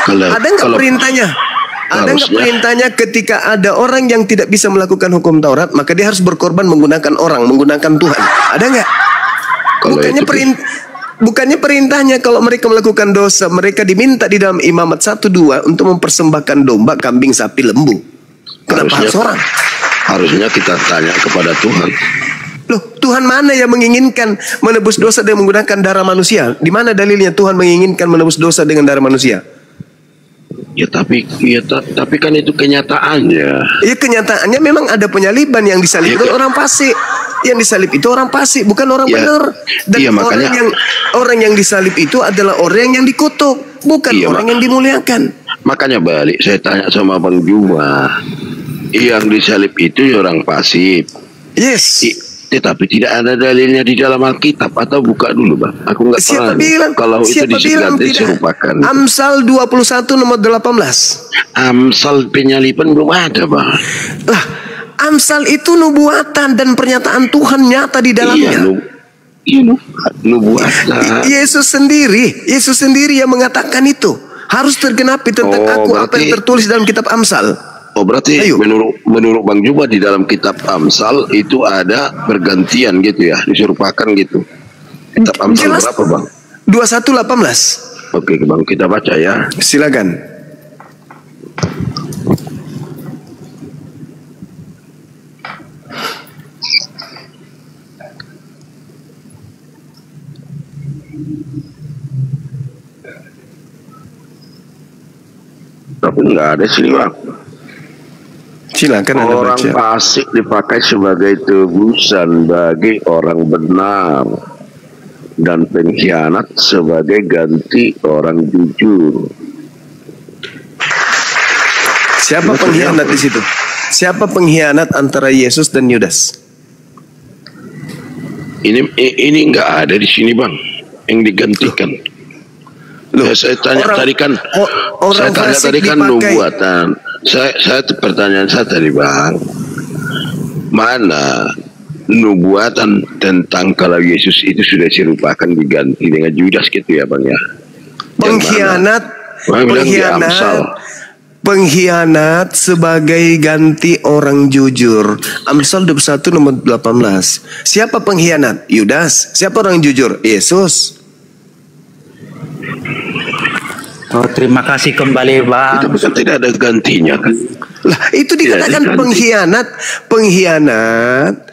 Ada nggak perintahnya? Ada nggak harusnya- perintahnya ketika ada orang yang tidak bisa melakukan hukum Taurat, maka dia harus berkorban menggunakan orang, menggunakan Tuhan? Ada nggak? Kalau itu- Bukannya perintahnya kalau mereka melakukan dosa, mereka diminta di dalam Imamat 1-2 untuk mempersembahkan domba, kambing, sapi, lembu. Kenapa harus orang? Harusnya kita tanya kepada Tuhan. Loh, Tuhan mana yang menginginkan menebus dosa dengan menggunakan darah manusia? Di mana dalilnya Tuhan menginginkan menebus dosa dengan darah manusia? Ya tapi kan itu kenyataannya. Ya kenyataannya memang ada penyaliban, yang disalib itu orang fasik. Yang disalib itu orang fasik, bukan orang Ya, benar. Dan iya, makanya- orang yang disalib itu adalah orang yang dikutuk, bukan Iya, orang yang dimuliakan. Makanya balik saya tanya sama Bang Juma, yang disalib itu orang pasif. Yes. Tetapi tidak ada dalilnya di dalam Alkitab, atau buka dulu, Bang. Aku nggak Siapa paham. bilang? Kalau itu Siapa bilang diganti tidak? serupakan. Amsal 21 nomor 18. Amsal penyaliban belum ada, Bang. Lah, Amsal itu nubuatan dan pernyataan Tuhan nyata di dalamnya. Nubuatan. Yesus sendiri yang mengatakan itu. Harus tergenapi tentang aku apa yang tertulis dalam kitab Amsal. Oh, berarti Ayo. menurut Bang Juma di dalam kitab Amsal itu ada pergantian gitu ya, diserupakan gitu. Kitab Amsal Jelas. berapa, Bang? 21:18. Oke, Bang, kita baca ya. Silakan. Tapi nggak ada sini, Bang. Silakan Anda Orang baca. fasik dipakai sebagai tebusan bagi orang benar, dan pengkhianat sebagai ganti orang jujur. Siapa pengkhianat di situ? Siapa pengkhianat antara Yesus dan Yudas? Ini nggak ada di sini, Bang, yang digantikan. Loh, Saya tanya orang- tadi kan, orang saya tanya fasik tadi kan dipakai. nubuatan. Pertanyaan saya tadi, Bang, mana nubuatan tentang kalau Yesus itu sudah diserupakan diganti dengan Judas gitu ya Bang ya. Pengkhianat sebagai ganti orang jujur. Amsal 21 nomor 18. Siapa pengkhianat? Yudas. Siapa orang jujur? Yesus. Oh, terima kasih kembali Bang. Itu bukan tidak ada gantinya kan? Lah itu dikatakan pengkhianat. Pengkhianat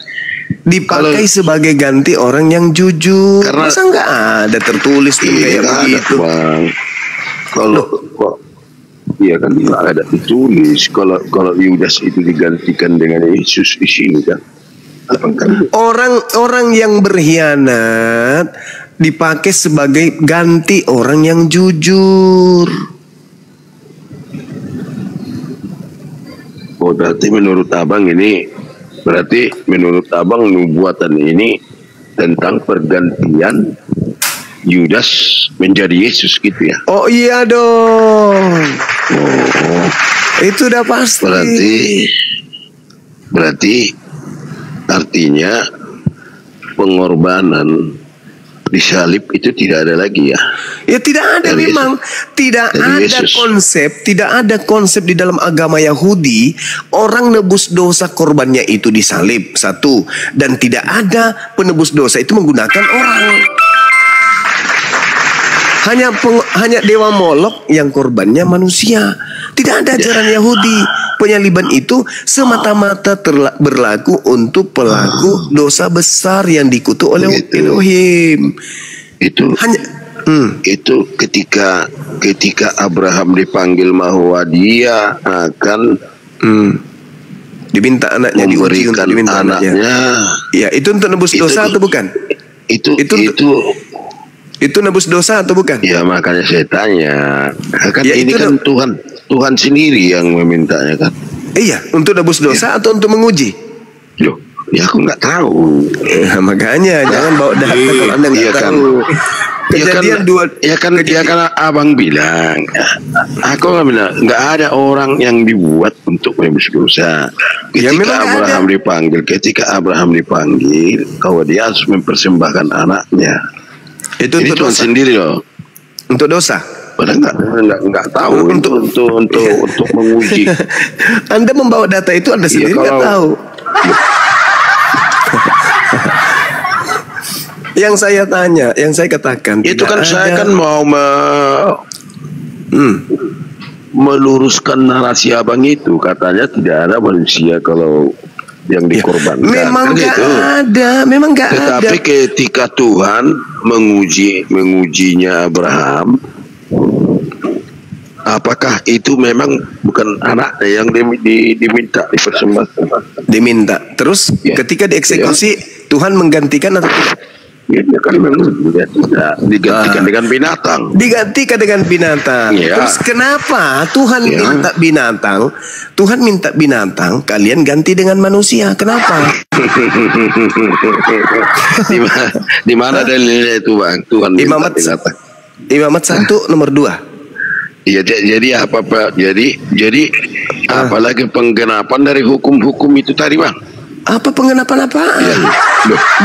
dipakai sebagai ganti orang yang jujur. Karena, masa nggak ada tertulis tuh kayak begitu Bang. Kalau iya kan nggak ada ditulis kalau Yudas itu digantikan dengan Yesus di sini kan. Orang yang berkhianat dipakai sebagai ganti orang yang jujur. Oh, berarti menurut abang nubuatan ini tentang pergantian Yudas menjadi Yesus gitu ya? Oh iya dong. Oh, itu udah pasti. Berarti artinya pengorbanan di salib itu tidak ada lagi ya? Ya tidak ada, memang tidak ada konsep di dalam agama Yahudi orang nebus dosa korbannya itu disalib, satu, dan tidak ada penebus dosa itu menggunakan orang. Hanya dewa Molok yang korbannya manusia. Tidak ada ajaran Yahudi. Penyaliban itu semata-mata berlaku untuk pelaku dosa besar yang dikutuk oleh Elohim. Itu ketika Abraham dipanggil bahwa dia akan diminta anaknya, diuji untuk diminta anaknya. Ya, itu untuk nebus dosa atau bukan? Itu nebus dosa atau bukan? Ya makanya saya tanya. Kan ya, ini kan Tuhan sendiri yang memintanya kan. Iya, untuk nebus dosa atau untuk menguji? Loh, ya aku nggak tahu. Makanya jangan bawa data kalau Anda nggak tahu. Kejadian Ya kan abang bilang, aku nggak bilang nggak ada orang yang dibuat untuk menebus dosa. Ketika Abraham dipanggil, kalau dia harus mempersembahkan anaknya. Itu untuk Tuhan sendiri loh. Untuk dosa. Padahal nggak tahu untuk menguji. Anda membawa data itu Anda sendiri nggak tahu. Yang saya tanya, yang saya katakan itu kan saya kan mau meluruskan narasi abang itu, katanya tidak ada manusia kalau yang dikorbankan. Memang nggak ada, memang nggak ada. Tetapi ketika Tuhan mengujinya Abraham, apakah itu memang bukan anaknya yang diminta dipersembahkan? Diminta. Terus ketika dieksekusi, Tuhan menggantikan atau tidak? Ya, kan memang tidak digantikan dengan binatang. Digantikan dengan binatang. Ya. Terus kenapa Tuhan minta binatang? Tuhan minta binatang, kalian ganti dengan manusia. Kenapa? Di mana dalilnya itu, Bang? Tuhan minta binatang. Imamat 1 nomor 2. Iya, jadi apa Pak? Jadi apalagi penggenapan dari hukum-hukum itu tadi, Bang? Apa pengenapan apaan? Ya.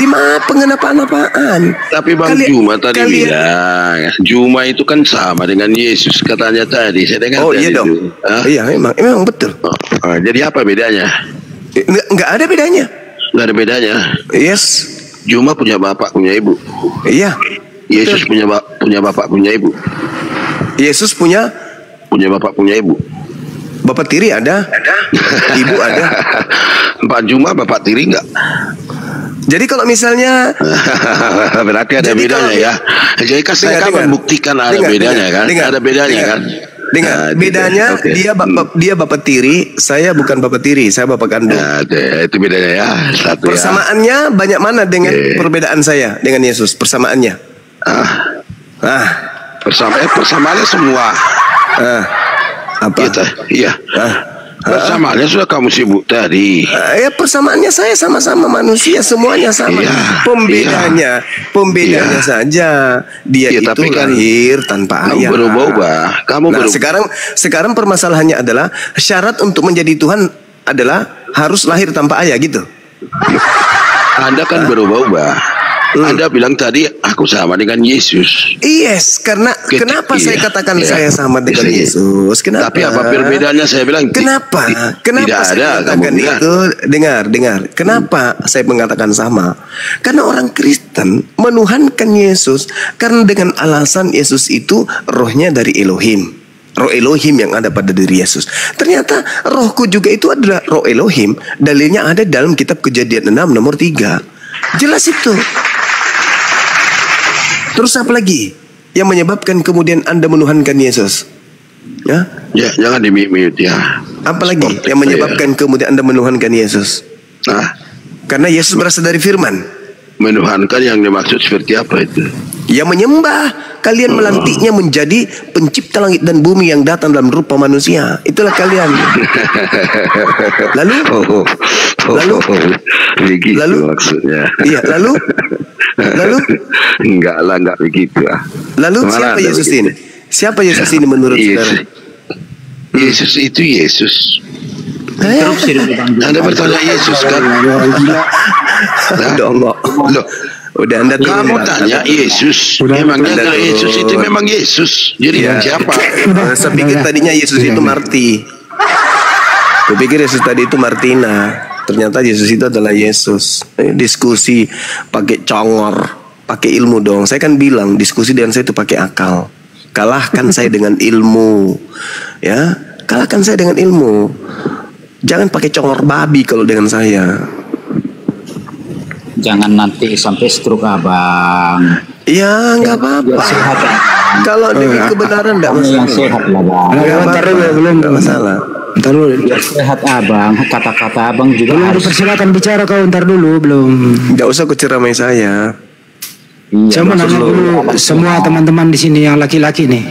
Di mana pengenapan apaan? Tapi Bang Juma tadi bilang, Juma itu kan sama dengan Yesus katanya tadi. Saya dengar iya dong. Iya, memang betul. Jadi apa bedanya? Nggak ada bedanya. Nggak ada bedanya. Yes. Juma punya bapak, punya ibu. Iya. Yesus punya bapak, punya ibu. Yesus punya bapak, punya ibu. Bapak tiri ada, ibu ada. Pak Juma bapak tiri enggak? Jadi kalau misalnya berarti ada bedanya ya. Jadi kan saya kan membuktikan ada bedanya kan? Ada bedanya kan? Bedanya dia bapak tiri, saya bukan bapak tiri, saya bapak kandung. Itu bedanya ya. Persamaannya banyak mana dengan perbedaan saya dengan Yesus? Persamaannya? Persamaannya semua. Apa? Iya. Persamaannya sudah kamu sibuk tadi. Ya persamaannya saya sama-sama manusia, semuanya sama. Pembedanya saja dia itu lahir tanpa ayah. Kamu berubah. Sekarang permasalahannya adalah syarat untuk menjadi Tuhan adalah harus lahir tanpa ayah gitu. Anda kan berubah-ubah. Anda bilang tadi aku sama dengan Yesus. Yes, karena kenapa saya katakan saya sama dengan Yesus? Kenapa? Tapi apa perbedaannya? Saya bilang kenapa? Tidak Saya ada. mengatakan itu? Dengar. Kenapa saya mengatakan sama? Karena orang Kristen menuhankan Yesus karena dengan alasan Yesus itu rohnya dari Elohim. Roh Elohim yang ada pada diri Yesus. Ternyata rohku juga itu adalah roh Elohim. Dalilnya ada dalam kitab Kejadian 6 nomor 3. Jelas itu. Terus apa lagi yang menyebabkan kemudian Anda menuhankan Yesus? Ya, jangan di-mute ya. Apa lagi yang menyebabkan kemudian Anda menuhankan Yesus? Nah, karena Yesus berasal dari firman. Menuhankan yang dimaksud seperti apa itu? Ya menyembah. Kalian melantiknya menjadi pencipta langit dan bumi yang datang dalam rupa manusia. Itulah kalian. Lalu begitu maksudnya. Iya, lalu enggak begitu ah. Lalu siapa Yesus ini? Siapa Yesus ini menurut saudara? Yesus itu Yesus. Anda bertanya Yesus kan? Loh, udah Anda kamu tanya Yesus. Memangnya kalau Yesus itu memang Yesus. Jadi siapa? Saya pikir tadinya Yesus itu Marti. Kupikir Yesus tadi itu Martina. Ternyata Yesus itu adalah Yesus. Diskusi pakai congor, pakai ilmu dong. Saya kan bilang diskusi dengan saya itu pakai akal. Kalahkan saya dengan ilmu. Ya, kalahkan saya dengan ilmu. Jangan pakai congor babi kalau dengan saya. Jangan nanti sampai stroke abang. Ya nggak apa-apa. Kalau demi kebenaran nggak masalah. Yang sehat lah bang. Nggak masalah. Ntar dulu. Biar sehat abang. Kata-kata abang juga Belum harus. dipersilakan bicara kau, ntar dulu belum. Nggak usah kuceramai saya. Iya, Saya mau nanya dulu semua teman-teman di sini yang laki-laki nih.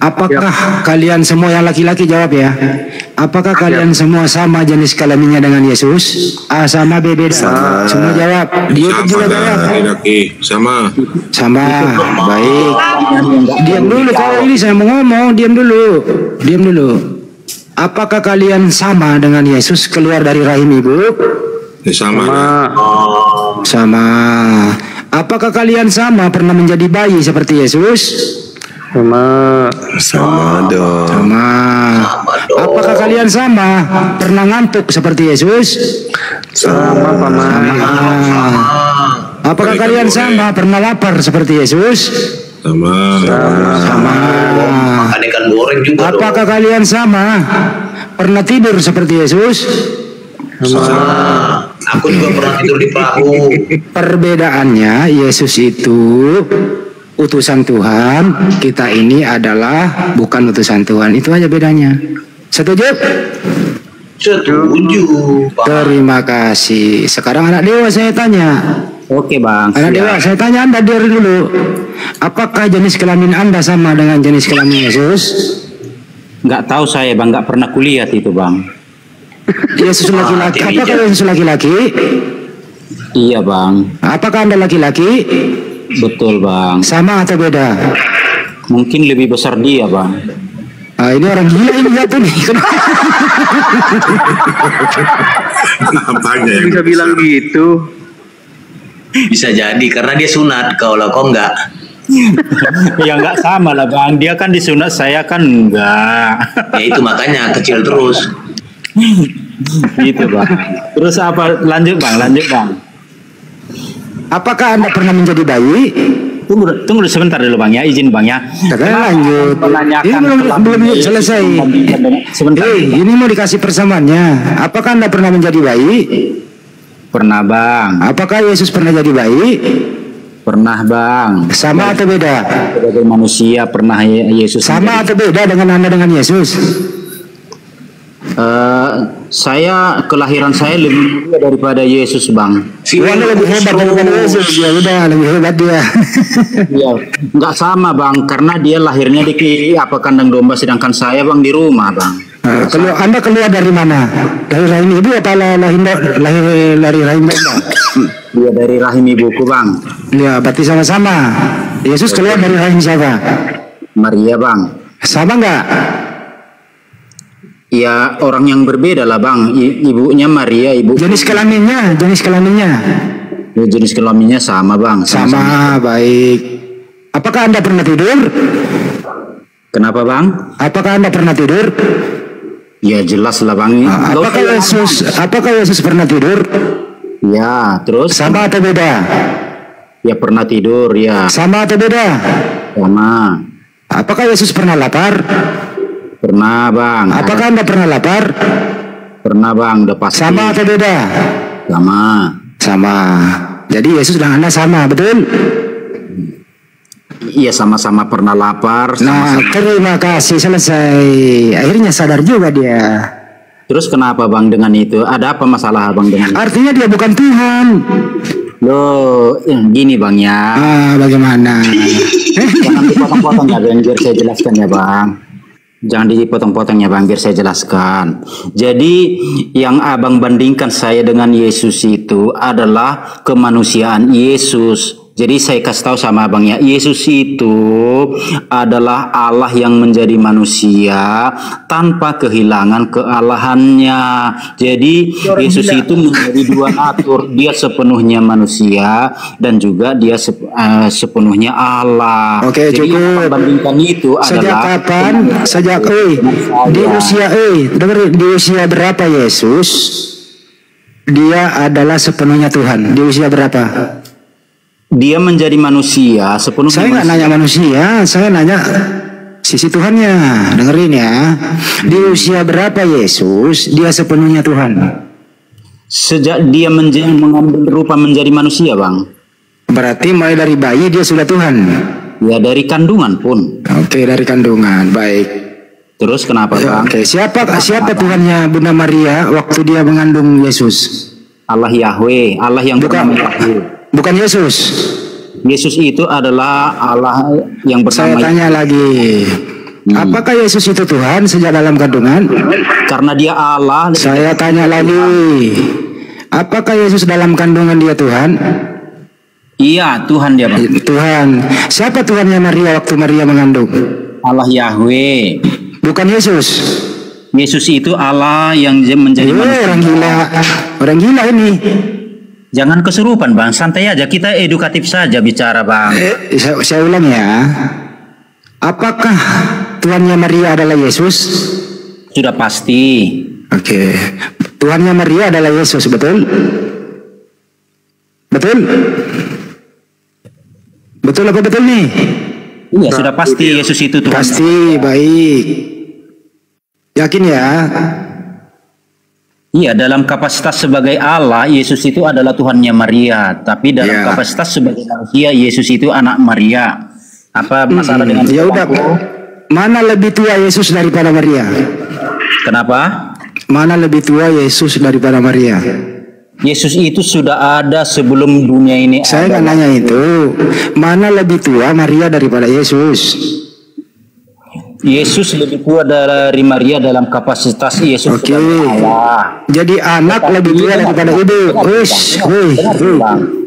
Apakah kalian semua yang laki-laki jawab ya? Apakah kalian semua sama jenis kelaminnya dengan Yesus? A sama, B beda. Semua jawab. Dia juga jawab. Laki-laki sama. Baik. Diam dulu kau ini saya mau ngomong. Diam dulu. Apakah kalian sama dengan Yesus keluar dari rahim ibu? Sama. Sama. Apakah kalian sama pernah menjadi bayi seperti Yesus? Sama dong. Sama. Apakah kalian sama pernah ngantuk seperti Yesus? Sama. Apakah kalian sama pernah lapar seperti Yesus? Sama. Makan ikan goreng juga. Apakah kalian sama pernah tidur seperti Yesus? Sama. Aku juga pernah tidur di perahu. Perbedaannya Yesus itu utusan Tuhan, kita ini adalah bukan utusan Tuhan. Itu aja bedanya. Setuju? Setuju. Terima kasih. Sekarang anak dewa saya tanya. Oke bang. Anak dewa saya tanya Anda dari dulu. Apakah jenis kelamin Anda sama dengan jenis kelamin Yesus? Nggak tahu saya bang. Nggak pernah kuliah itu bang. Yesus laki-laki. Apakah Yesus laki-laki? Iya bang. Apakah Anda laki-laki? Betul bang. Sama atau beda? Mungkin lebih besar dia bang. Ini orang gila ini satu nih. Apanya yang Bisa bilang gitu. Bisa jadi karena dia sunat. Kalau kau enggak. Ya nggak sama lah bang. Dia kan disunat, saya kan enggak. Ya itu makanya kecil terus. Gitu bang. Terus apa? Lanjut bang. Apakah Anda pernah menjadi bayi? Tunggu sebentar dulu bang ya, izin bang ya. Lanjut. Ini belum selesai. Sebentar. Ini mau dikasih persamaannya. Apakah Anda pernah menjadi bayi? Pernah bang. Apakah Yesus pernah jadi bayi? Pernah bang. Sama atau beda? Sebagai manusia pernah Yesus. Sama atau beda dengan Anda dengan Yesus? Saya kelahiran saya lebih muda daripada Yesus bang. Anda lebih hebat daripada Yesus. Ya udah, lebih hebat dia. Iya, nggak sama bang, karena dia lahirnya di kandang domba, sedangkan saya bang di rumah bang. Kalau Anda keluar dari mana? Dari rahim ibu atau lahir dari rahim domba? Dia dari rahim ibuku bang. Ya, berarti sama-sama. Yesus keluar dari rahim siapa? Maria bang. Sama nggak? Ya orang yang berbeda lah bang. Ibunya Maria, ibu. Jenis kelaminnya. Ya, jenis kelaminnya sama bang. Sama, baik. Apakah Anda pernah tidur? Kenapa bang? Apakah Anda pernah tidur? Ya jelas lah bang. Apakah Yesus pernah tidur? Ya, terus? Sama atau beda? Ya pernah tidur ya. Sama atau beda? Sama. Apakah Yesus pernah lapar? Pernah bang. Apakah Anda pernah lapar? Pernah bang, udah pasti. Sama atau beda? Sama. Jadi Yesus dan Anda sama, betul? Iya, sama-sama pernah lapar. Nah, terima kasih, selesai. Akhirnya sadar juga dia. Terus kenapa bang dengan itu? Ada apa masalah bang dengan itu? Artinya dia bukan Tuhan. Loh, gini bang ya. Bagaimana? Jangan dipotong-potong ya bang, biar saya jelaskan ya bang. Jangan dipotong-potong ya bang, biar saya jelaskan. Jadi yang abang bandingkan saya dengan Yesus itu adalah kemanusiaan Yesus. Jadi saya kasih tahu sama abang ya, Yesus itu adalah Allah yang menjadi manusia tanpa kehilangan kealahannya. Jadi Yesus itu menjadi dua natur, dia sepenuhnya manusia dan juga dia sepenuhnya Allah. Oke, jadi cukup. Membandingkan itu adalah di usia berapa Yesus dia adalah sepenuhnya Tuhan? Di usia berapa? Dia menjadi manusia sepenuhnya. Saya nggak nanya manusia, saya nanya sisi Tuhannya. Dengerin ya. Di usia berapa Yesus dia sepenuhnya Tuhan? Sejak dia mengambil rupa menjadi manusia, bang. Berarti mulai dari bayi dia sudah Tuhan. Ya dari kandungan pun. Oke, dari kandungan, baik. Terus kenapa bang? Oke, siapa Tuhannya Bunda Maria waktu dia mengandung Yesus? Allah Yahweh, Allah yang bernama Yahweh. Bukan Yesus. Yesus itu adalah Allah yang bernama. Saya tanya lagi. Apakah Yesus itu Tuhan sejak dalam kandungan? Karena dia Allah. Saya tanya lagi. Apakah Yesus dalam kandungan dia Tuhan? Iya, Tuhan dia, bang. Tuhan. Siapa Tuhannya Maria waktu Maria mengandung? Allah Yahweh. Bukan Yesus. Yesus itu Allah yang menjadi manusia. Orang gila ini. Jangan kesurupan bang, santai aja, kita edukatif saja bicara bang. Saya ulang ya. Apakah Tuhannya Maria adalah Yesus? Sudah pasti. Oke. Tuhannya Maria adalah Yesus, betul? Betul? Betul apa betul nih? Iya, sudah pasti Yesus itu Tuhan. Pasti, baik. Yakin ya? Iya, dalam kapasitas sebagai Allah, Yesus itu adalah Tuhannya Maria. Tapi dalam kapasitas sebagai manusia, Yesus itu anak Maria. Apa masalah dengan ya udah, mana lebih tua Yesus daripada Maria? Kenapa? Mana lebih tua Yesus daripada Maria? Yesus itu sudah ada sebelum dunia ini. Saya nggak nanya itu. Mana lebih tua Maria daripada Yesus? Yesus lebih tua dari Maria dalam kapasitas Yesus sebagai Allah. Jadi anak lebih tua daripada ibu.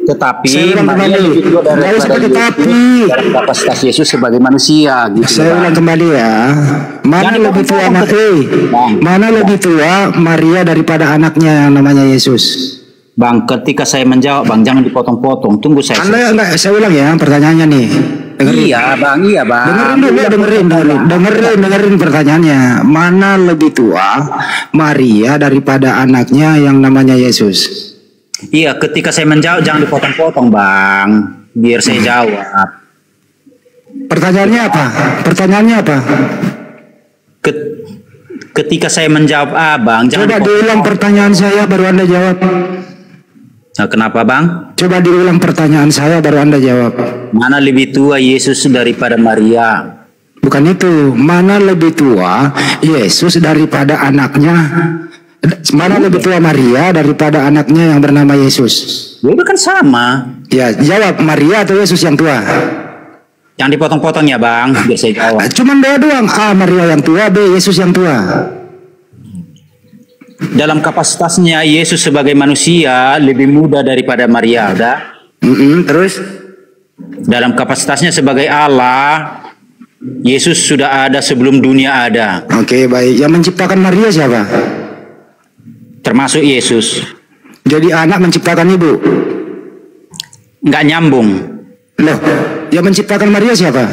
Tetapi Maria lebih tua daripada Yesus dalam kapasitas Yesus sebagai manusia. Gitu, saya ulang kembali ya. Mana lebih tua Maria daripada anaknya yang namanya Yesus? Bang, ketika saya menjawab, bang, jangan dipotong-potong. Tunggu saya. Saya ulang ya pertanyaannya nih. Dengerin. Iya bang. Dengerin pertanyaannya. Mana lebih tua Maria daripada anaknya yang namanya Yesus? Iya, ketika saya menjawab jangan dipotong-potong bang, biar saya jawab. Pertanyaannya apa? Ketika saya menjawab abang, jangan coba diulang pertanyaan saya baru Anda jawab. Nah, kenapa bang? Coba diulang pertanyaan saya baru Anda jawab. Mana lebih tua Yesus daripada Maria? Bukan itu. Mana lebih tua Yesus daripada anaknya? Mana lebih tua Maria daripada anaknya yang bernama Yesus? Ya kan sama. Ya, jawab Maria atau Yesus yang tua? Jangan dipotong-potong ya bang, biar saya jawab. Cuman doang. A. Maria yang tua, B. Yesus yang tua. Dalam kapasitasnya Yesus sebagai manusia lebih muda daripada Maria, udah? Terus? Dalam kapasitasnya sebagai Allah Yesus sudah ada sebelum dunia ada. Oke, baik. Yang menciptakan Maria siapa? Termasuk Yesus. Jadi anak menciptakan ibu. Nggak nyambung. Loh, yang menciptakan Maria siapa?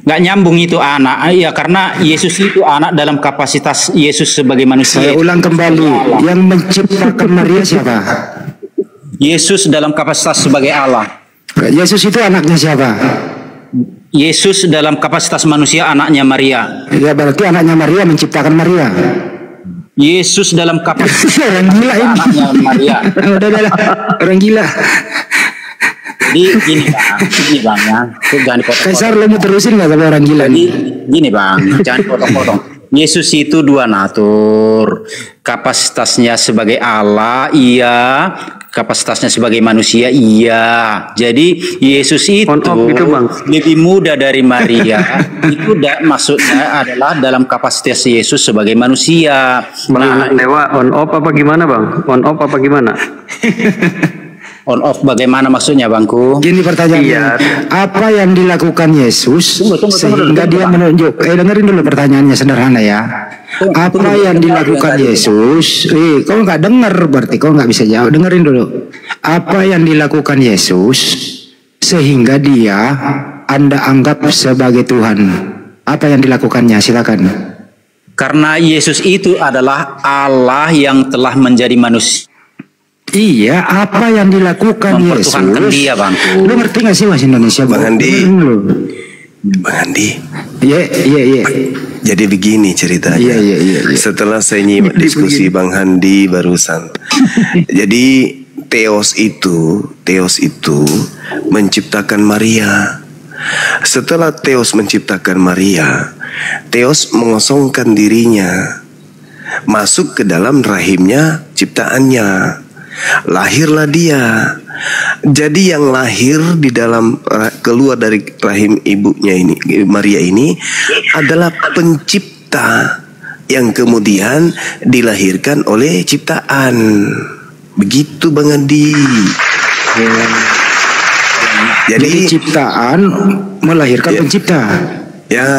Nggak nyambung itu anak. Ya karena Yesus itu anak dalam kapasitas Yesus sebagai manusia. Saya ulang kembali. Yang menciptakan Maria siapa? Yesus dalam kapasitas sebagai Allah. Yesus itu anaknya siapa? Yesus dalam kapasitas manusia anaknya Maria. Ya berarti anaknya Maria menciptakan Maria. Yesus dalam kapasitas orang gila ini. Anaknya Maria. Udah, orang gila. Jadi gini bang ya, jangan dipotong-potong. Kaisar lo mau terusin nggak sama orang gila nih? Gini bang, jangan potong-potong. Yesus itu dua natur, kapasitasnya sebagai Allah, iya, kapasitasnya sebagai manusia, iya. Jadi Yesus itu gitu, Bang. lebih muda dari Maria. Itu maksudnya adalah dalam kapasitas Yesus sebagai manusia. Bang Dewa, on off apa gimana bang? On off apa gimana? On off bagaimana maksudnya bangku? Gini pertanyaannya, Iya. apa yang dilakukan Yesus Tunggu, sehingga dia menunjuk? Dengerin dulu pertanyaannya sederhana ya. Apa yang dilakukan Yesus? Kau nggak dengar berarti kau nggak bisa jawab. Dengerin dulu. Apa yang dilakukan Yesus sehingga dia Anda anggap sebagai Tuhan? Apa yang dilakukannya? Silakan. Karena Yesus itu adalah Allah yang telah menjadi manusia. Iya, apa yang dilakukan Yesus? Mempertuhankan dia, Bangku. Lu ngerti gak sih bahasa Indonesia, Bang Andi? Bang Andi. Iya. Jadi begini ceritanya. Iya. Setelah saya nyimak diskusi Bang Handi barusan. Jadi Theos itu menciptakan Maria. Setelah Theos menciptakan Maria, Theos mengosongkan dirinya, masuk ke dalam rahimnya ciptaannya. Lahirlah dia. Jadi yang lahir di dalam keluar dari rahim ibunya ini, Maria ini adalah pencipta yang kemudian dilahirkan oleh ciptaan. Begitu Bang Andi. Jadi ciptaan melahirkan pencipta. Ya,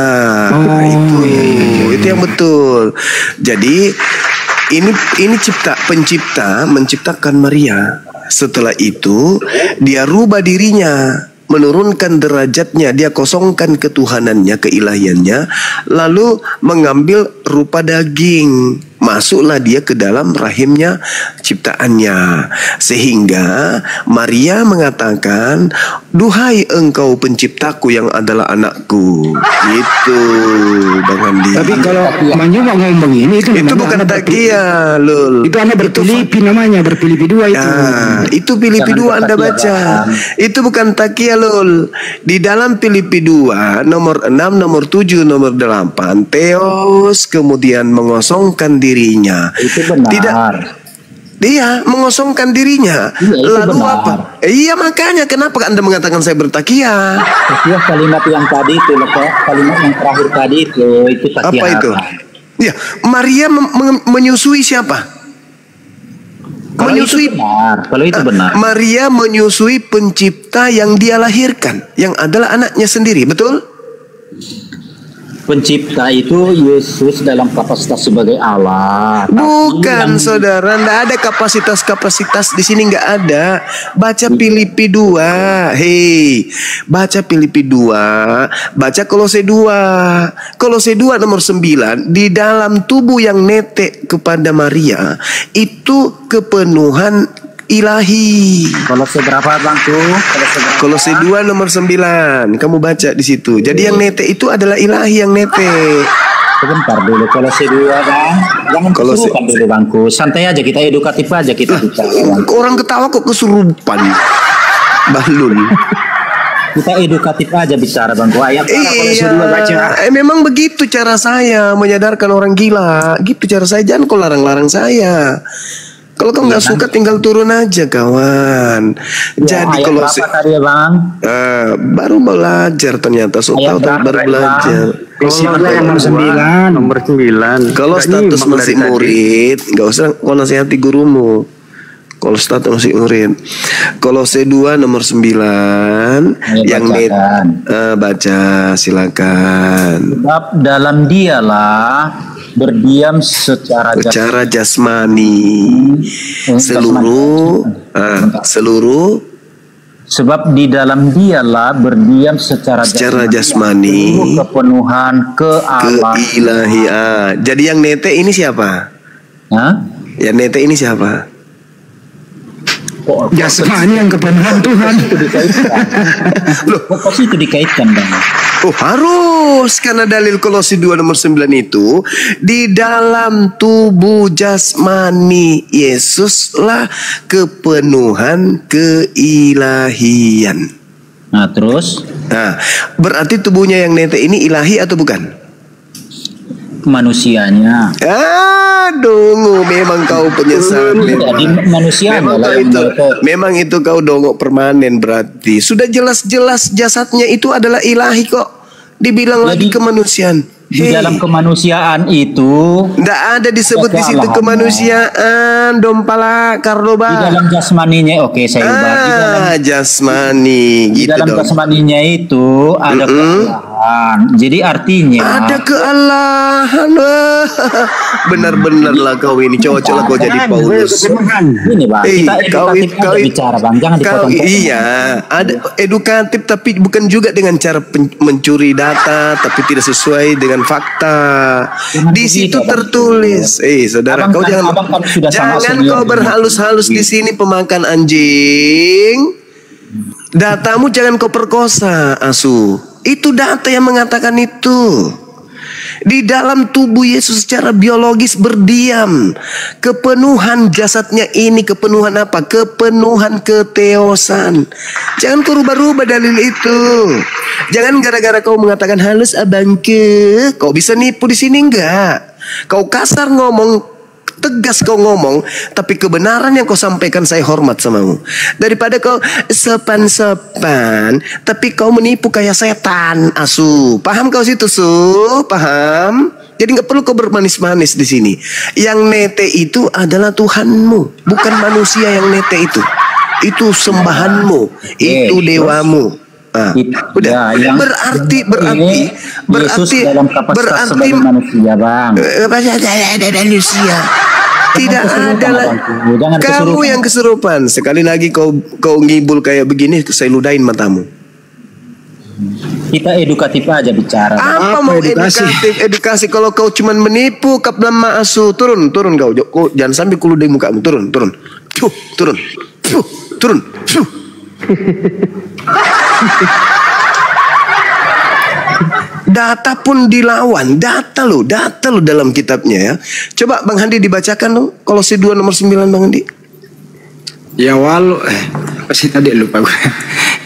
itu yang betul. Jadi ini pencipta menciptakan Maria. Setelah itu dia rubah dirinya, menurunkan derajatnya, dia kosongkan ketuhanannya, keilahiannya, lalu mengambil rupa daging. Masuklah dia ke dalam rahimnya ciptaannya. Sehingga Maria mengatakan, "Duhai engkau penciptaku yang adalah anakku." Gitu Bang Andi. Tapi kalau Manju mau ngomong ini itu bukan takia, Lul. Itu Anda berpilipi namanya, berpilipi dua itu. Itu Filipi 2 Anda baca. Itu bukan takia, Lul. Di dalam Filipi 2 nomor 6, nomor 7, nomor 8, Theos kemudian mengosongkan dirinya. Itu benar. Tidak. Dia mengosongkan dirinya. Iya, lalu benar. apa? Iya makanya kenapa Anda mengatakan saya bertakia? Takia kalimat yang tadi itu, kalimat yang terakhir tadi itu takia. Apa itu? Ya, Maria menyusui siapa? Kalau itu benar. Maria menyusui pencipta yang dia lahirkan, yang adalah anaknya sendiri, betul? Pencipta itu Yesus dalam kapasitas sebagai Allah. Bukan saudara, tidak ada kapasitas di sini, nggak ada. Baca Filipi 2, baca Filipi 2, baca Kolose 2, Kolose 2 nomor 9. Di dalam tubuh yang netek kepada Maria itu kepenuhan ilahi. Kolose berapa Bangku? Kolose 2 nomor 9. Kamu baca di situ. Jadi yang nete itu adalah ilahi yang nete. Sebentar dulu, Kolose 2 Bang. Jangan kesurupan dulu Bangku. Santai aja, kita edukatif aja kita bicara. Orang ketawa kok kesurupan. Balun. Kita edukatif aja bicara Bangku. Ayat Kolose 2 baca. Memang begitu cara saya menyadarkan orang gila. Gitu cara saya, jangan kau larang-larang saya. Kalau kau nggak suka tinggal turun aja kawan. Jadi kalau tadi ya Bang? Baru belajar ternyata, baru belajar. Nomor 9. Kalau status masih murid, nggak usah kau nasihati gurumu. Kalau Ustaz masih murid. Kolose 2 nomor 9 yang baca silakan. Sebab dalam dialah berdiam secara jasmani seluruh sebab di dalam dialah berdiam secara jasmani kepenuhan keilahian. Jadi yang nete ini siapa? Yang nete ini siapa? Jasmani yang kepenuhan Tuhan. Loh, kok itu dikaitkan Bang? Oh harus, karena dalil Kolose 2 nomor 9 itu di dalam tubuh jasmani Yesuslah kepenuhan keilahian. Nah terus? Nah berarti tubuhnya yang nete ini ilahi atau bukan? Manusianya. Dongo, memang kau penyesat. Memang itu kau dongo permanen berarti. Sudah jelas-jelas jasadnya itu adalah ilahi kok. Dibilang lagi kemanusiaan. Di dalam kemanusiaan itu tidak ada disebut di situ kemanusiaan, dompala Kardoba. Di dalam jasmaninya, oke saya ubah. Di dalam jasmani, gitu. Di dalam jasmaninya itu ada kealahan. Jadi artinya ada kealahan. Benar-benarlah kau ini cocoklah kau jadi Paulus. Ini Bang, kita edukatif kau bicara Bang, jangan dipotong. Iya, ada edukatif tapi bukan juga dengan cara mencuri data tapi tidak sesuai dengan fakta. Di situ tertulis. Saudara, kau jangan kau berhalus-halus di sini pemakan anjing. Datamu jangan kau perkosa, asu. Itu data yang mengatakan itu. Di dalam tubuh Yesus secara biologis berdiam kepenuhan jasadnya ini. Kepenuhan apa? Kepenuhan keteosan. Jangan kau rubah-rubah dalil itu. Jangan gara-gara kau mengatakan halus abangke, kau bisa nipu di sini enggak? Kau kasar ngomong, tegas kau ngomong, tapi kebenaran yang kau sampaikan saya hormat samamu. Daripada kau sopan-sopan tapi kau menipu kayak setan, asu. Paham kau situ, su? Paham? Jadi nggak perlu kau bermanis-manis di sini. Yang nete itu adalah Tuhanmu, bukan manusia yang nete itu. Itu sembahanmu, itu dewamu. Udah. Berarti manusia Bang. Manusia. Tidak ada lah. Kamu yang kesurupan. Sekali lagi kau ngibul kayak begini, saya ludahin matamu. Kita edukatif aja bicara. Apa mau edukasi kalau kau cuman menipu kaplan maasu. Turun kau. Jangan sampai kuludahin mukamu. Turun. Data pun dilawan, data lo dalam kitabnya ya. Coba Bang Handi dibacakan lo Kolose 2 nomor 9 Bang Handi. Ya pasti tadi lupa gue.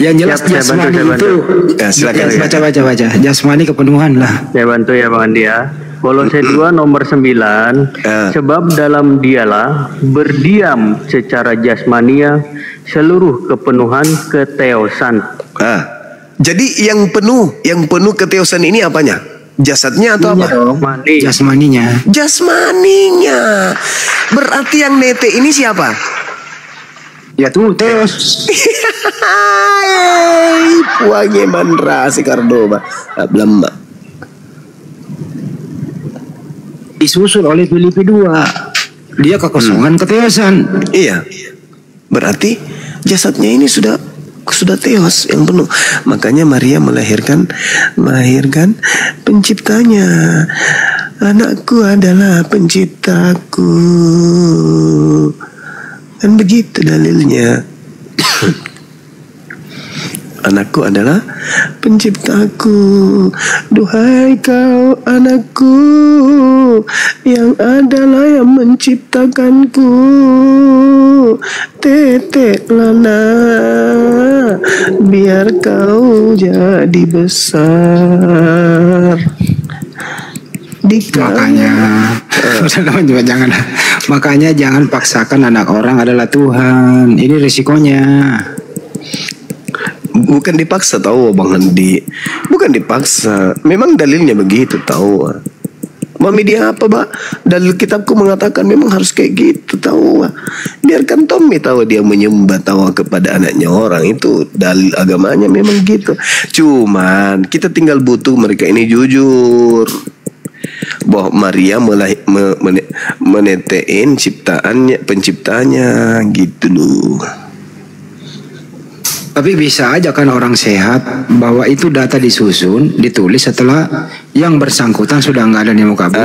Yang jelas jasmani itu. Ya, silakan baca. Jasmani kepenuhan lah. Saya bantu ya Bang Handi ya. Kolose 2 nomor 9. Sebab dalam dialah berdiam secara jasmania seluruh kepenuhan keteosan. Jadi yang penuh keteosan ini apanya? Jasadnya atau apa? Jasmaninya. Berarti yang nete ini siapa? Ya tuh Teos. Puangnya mandra si Kardoba. Belum. Disusul oleh Filipi 2. Dia kekosongan keteosan. Iya. Berarti jasadnya ini sudah teos yang penuh. Makanya Maria melahirkan penciptanya. Anakku adalah penciptaku. Kan begitu dalilnya. Anakku adalah penciptaku. Duhai kau anakku, yang adalah yang menciptakanku. Tetek lana, biar kau jadi besar. Makanya jangan paksakan anak orang adalah Tuhan. Ini risikonya. Bukan dipaksa tahu Bang Handi. Bukan dipaksa. Memang dalilnya begitu tahu. Mami dia apa, Pak? Dalil kitabku mengatakan memang harus kayak gitu, tahu, Pak. Biarkan Tommy tahu dia menyembah tahu kepada anaknya orang, itu dalil agamanya memang gitu. Cuman kita tinggal butuh mereka ini jujur bahwa Maria menetein penciptanya gitu loh. Tapi bisa aja kan orang sehat bahwa itu data disusun, ditulis setelah yang bersangkutan sudah nggak ada di muka bumi.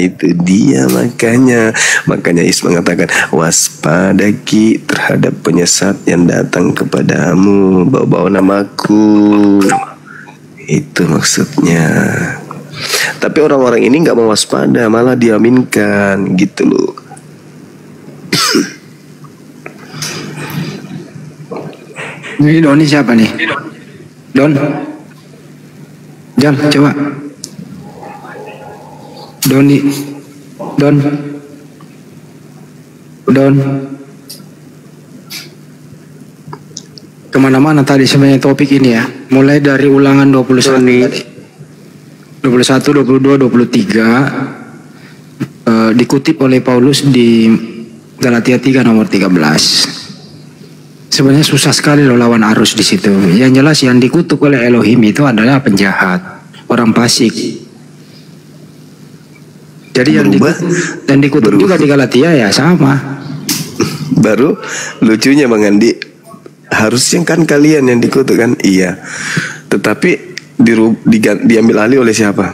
Itu dia makanya Is mengatakan waspada Ki terhadap penyesat yang datang kepadamu bawa-bawa namaku. Itu maksudnya. Tapi orang-orang ini nggak mau waspada, malah diaminkan gitu loh. Ini Doni siapa nih? Don? Jal, coba. Doni. Don. Kemana-mana tadi sebenarnya topik ini ya. Mulai dari ulangan 21 tadi. 21, 22, 23 dikutip oleh Paulus di Galatia 3 nomor 13. Sebenarnya susah sekali loh lawan arus di situ. Yang jelas yang dikutuk oleh Elohim itu adalah penjahat, orang fasik. Jadi yang dikutuk juga di Galatia ya sama. Baru lucunya Bang Andi, harusnya kan kalian yang dikutuk kan? Iya. Tetapi diambil alih oleh siapa?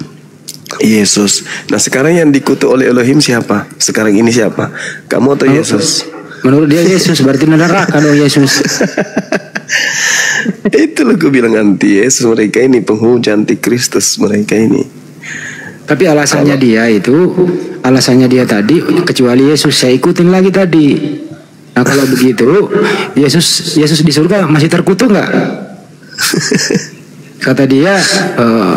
Yesus. Nah sekarang yang dikutuk oleh Elohim siapa? Sekarang ini siapa? Kamu atau Yesus? Menurut dia Yesus, berarti neraka dong Yesus. Itulah gue bilang anti Yesus mereka ini, penghujat anti Kristus mereka ini. Tapi alasannya dia tadi, kecuali Yesus saya ikutin lagi tadi. Nah kalau begitu Yesus di surga masih terkutuk nggak? Kata dia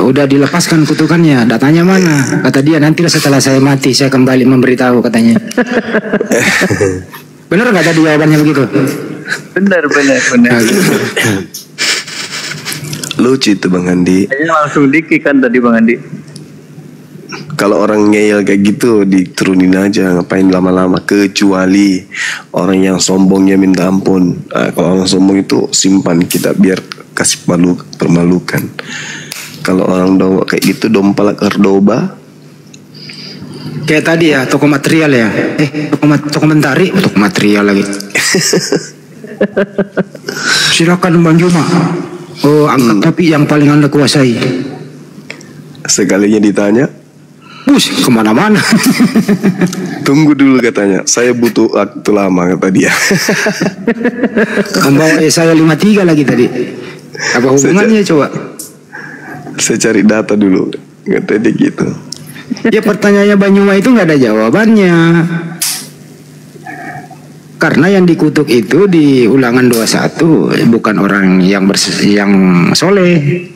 udah dilepaskan kutukannya, datanya mana? Kata dia nanti setelah saya mati saya kembali memberitahu katanya. Bener nggak tadi jawabannya begitu? Bener. Lucu itu Bang Andi. Kayaknya langsung diki kan tadi Bang Andi. Kalau orang ngeyel kayak gitu diturunin aja, ngapain lama-lama. Kecuali orang yang sombongnya minta ampun. Kalau orang sombong itu simpan kita biar kasih permalukan. Kalau orang kayak gitu dompalak erdoba. Kayak tadi ya, toko material ya. Toko material lagi. Silakan Bang Juma. Oh, angkat tapi yang paling Anda kuasai. Sekalinya ditanya, kemana-mana. Tunggu dulu katanya. Saya butuh waktu lama kata dia. Membawa saya 53 lagi tadi. Apa hubungannya coba? Saya cari data dulu. Kata dia gitu. Ya pertanyaannya Banyuma itu nggak ada jawabannya. Karena yang dikutuk itu di ulangan 21 bukan orang yang soleh.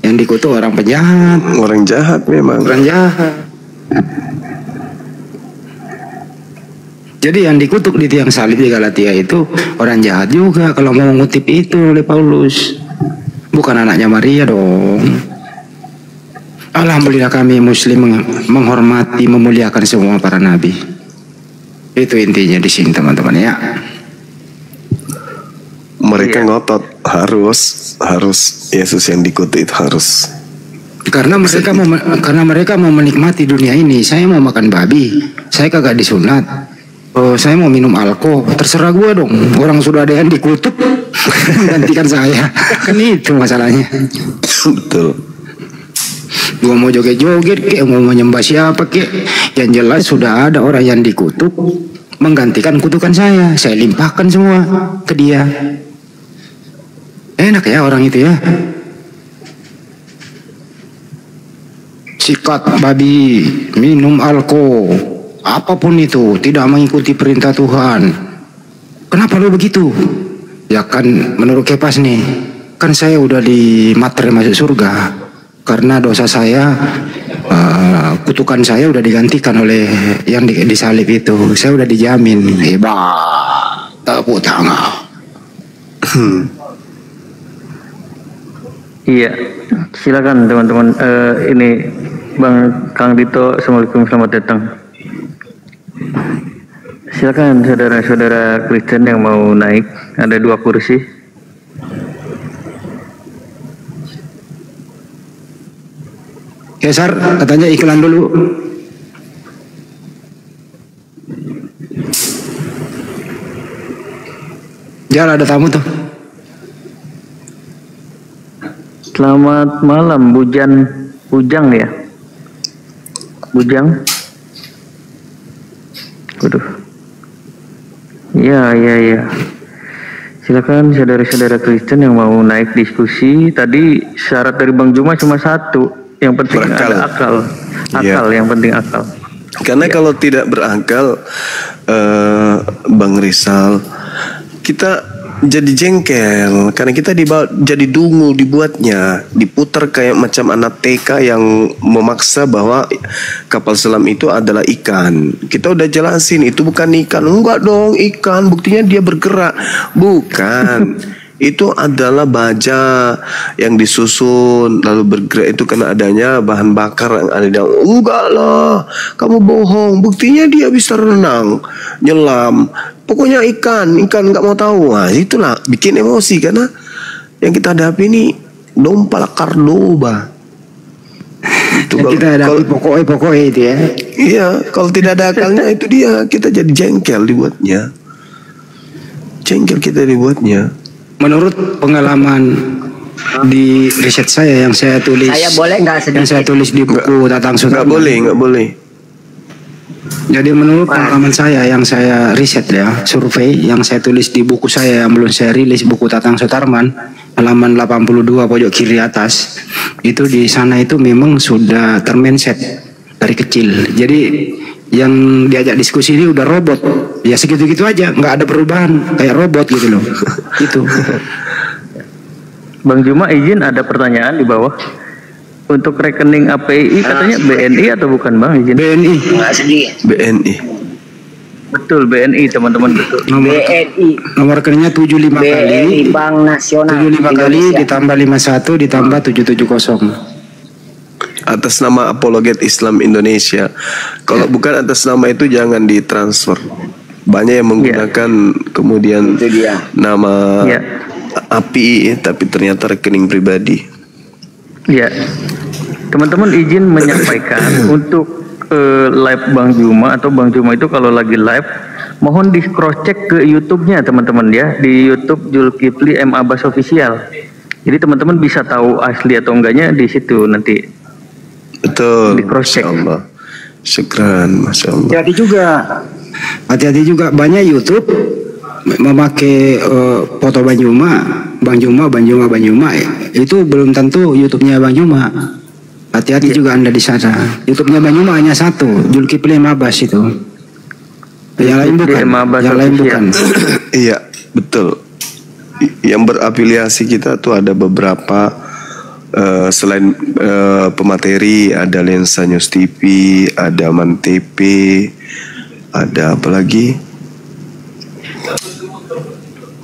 Yang dikutuk orang penjahat. Orang jahat memang. Orang jahat. Jadi yang dikutuk di tiang salib di Galatia itu orang jahat juga kalau mau mengutip itu oleh Paulus. Bukan anaknya Maria dong. Alhamdulillah kami Muslim menghormati, memuliakan semua para nabi. Itu intinya di sini teman-teman ya. Mereka ngotot harus Yesus yang dikutuk itu harus. Karena mereka mau menikmati dunia ini. Saya mau makan babi, saya kagak disunat. Saya mau minum alkohol, terserah gua dong. Orang sudah ada yang dikutuk, gantikan saya. Kan itu masalahnya. Betul. Gua mau joget-joget kek, mau menyembah siapa kek, yang jelas sudah ada orang yang dikutuk menggantikan kutukan saya limpahkan semua ke dia. Enak ya orang itu ya. Sikat babi, minum alkohol, apapun itu tidak mengikuti perintah Tuhan. Kenapa lo begitu? Ya kan menurut Kepas nih, kan saya udah di materi masuk surga. Karena dosa saya, kutukan saya udah digantikan oleh yang disalib itu. Saya udah dijamin. Hebat, tepuk tangan. Iya, silakan teman-teman. Ini Bang Kang Dito, Assalamualaikum, selamat datang. Silakan saudara-saudara Kristen yang mau naik, ada 2 kursi. Sar, katanya iklan dulu. Jangan ada tamu tuh. Selamat malam, Bujang ya? Bujang? Waduh. Ya. Silakan saudara-saudara Kristen yang mau naik diskusi. Tadi syarat dari Bang Juma cuma 1. Yang penting berakal. ada akal. Yang penting akal. Karena kalau tidak berakal, Bang Rizal, kita jadi jengkel karena kita jadi dungu dibuatnya, diputar kayak macam anak TK yang memaksa bahwa kapal selam itu adalah ikan. Kita udah jelasin itu bukan ikan. Enggak dong, ikan, buktinya dia bergerak. Bukan. Itu adalah baja yang disusun lalu bergerak, itu karena adanya bahan bakar yang ada di dalam. Enggak lah, kamu bohong, buktinya dia bisa renang, nyelam. Pokoknya ikan nggak mau tahu. Nah, itulah bikin emosi karena yang kita hadapi ini dompal kardoba. Itu yang kita hadapi pokoknya itu ya. Iya, kalau tidak ada akalnya itu dia, kita jadi jengkel dibuatnya. Jengkel kita dibuatnya. Menurut pengalaman di riset saya yang saya tulis, yang saya tulis di buku Tatang Sutarman. Nggak boleh. Jadi menurut pengalaman saya yang saya riset ya, survei yang saya tulis di buku saya yang belum saya rilis, buku Tatang Sutarman, halaman 82 pojok kiri atas, itu di sana itu memang sudah termindset dari kecil. Jadi yang diajak diskusi ini udah robot, ya segitu-gitu aja, nggak ada perubahan, kayak robot gitu loh. Itu. Bang Juma izin ada pertanyaan di bawah. Untuk rekening API katanya BNI atau bukan Bang izin? BNI. BNI. Betul BNI teman-teman, betul. BNI. Nomor rekeningnya 75 kali. BNI Bank Nasional 75 kali ditambah 51 ditambah 770. Atas nama Apologet Islam Indonesia. Kalau bukan atas nama itu jangan ditransfer. Banyak yang menggunakan kemudian nama API tapi ternyata rekening pribadi. Ya, teman-teman izin menyampaikan untuk live Bang Juma atau Bang Juma itu kalau lagi live mohon di cross check ke YouTube-nya teman-teman ya, di YouTube Zulkifli M Abbas Official. Jadi teman-teman bisa tahu asli atau enggaknya di situ nanti. Betul. Di cross check. Masya Allah. Syukran, Masya Allah. Hati-hati juga banyak YouTube memakai foto Bang Juma itu belum tentu YouTube-nya Bang Juma. Hati-hati juga Anda di sana. YouTube-nya Bang Juma hanya 1, Zulkifli M Abbas itu. Yang lain bukan. Iya, betul. Yang berafiliasi kita tuh ada beberapa. Selain pemateri ada Lensa News TV, ada Mantp, ada apa lagi?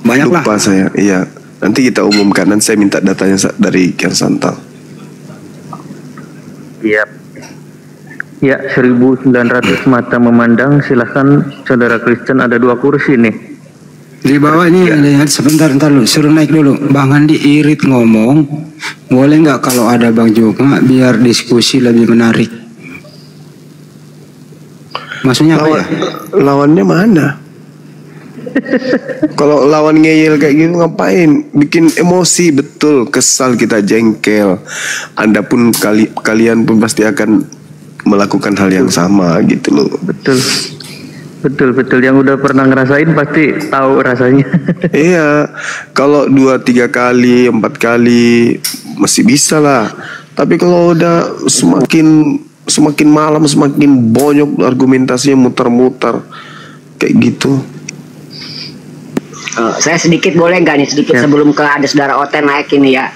Banyak lupa saya. Iya, nanti kita umumkan. Nanti saya minta datanya dari Kian Santang. Iya. Ya, 1900 mata memandang. Silahkan saudara Kristen, ada 2 kursi nih. Di bawah ini sebentar lu suruh naik dulu. Bang Andi irit ngomong, boleh nggak kalau ada Bang Juma biar diskusi lebih menarik? Maksudnya apa ya? Lawannya mana? Kalau lawan ngeyel kayak gitu ngapain? Bikin emosi, betul, kesal, kita jengkel. Anda pun kalian pun pasti akan melakukan hal yang sama gitu loh. Betul yang udah pernah ngerasain pasti tahu rasanya. Iya, kalau 2-3 kali 4 kali masih bisa lah. Tapi kalau udah semakin malam semakin bonyok argumentasinya, muter-muter kayak gitu. Saya sedikit boleh nggak nih sebelum ke ada saudara Oten naik ini ya.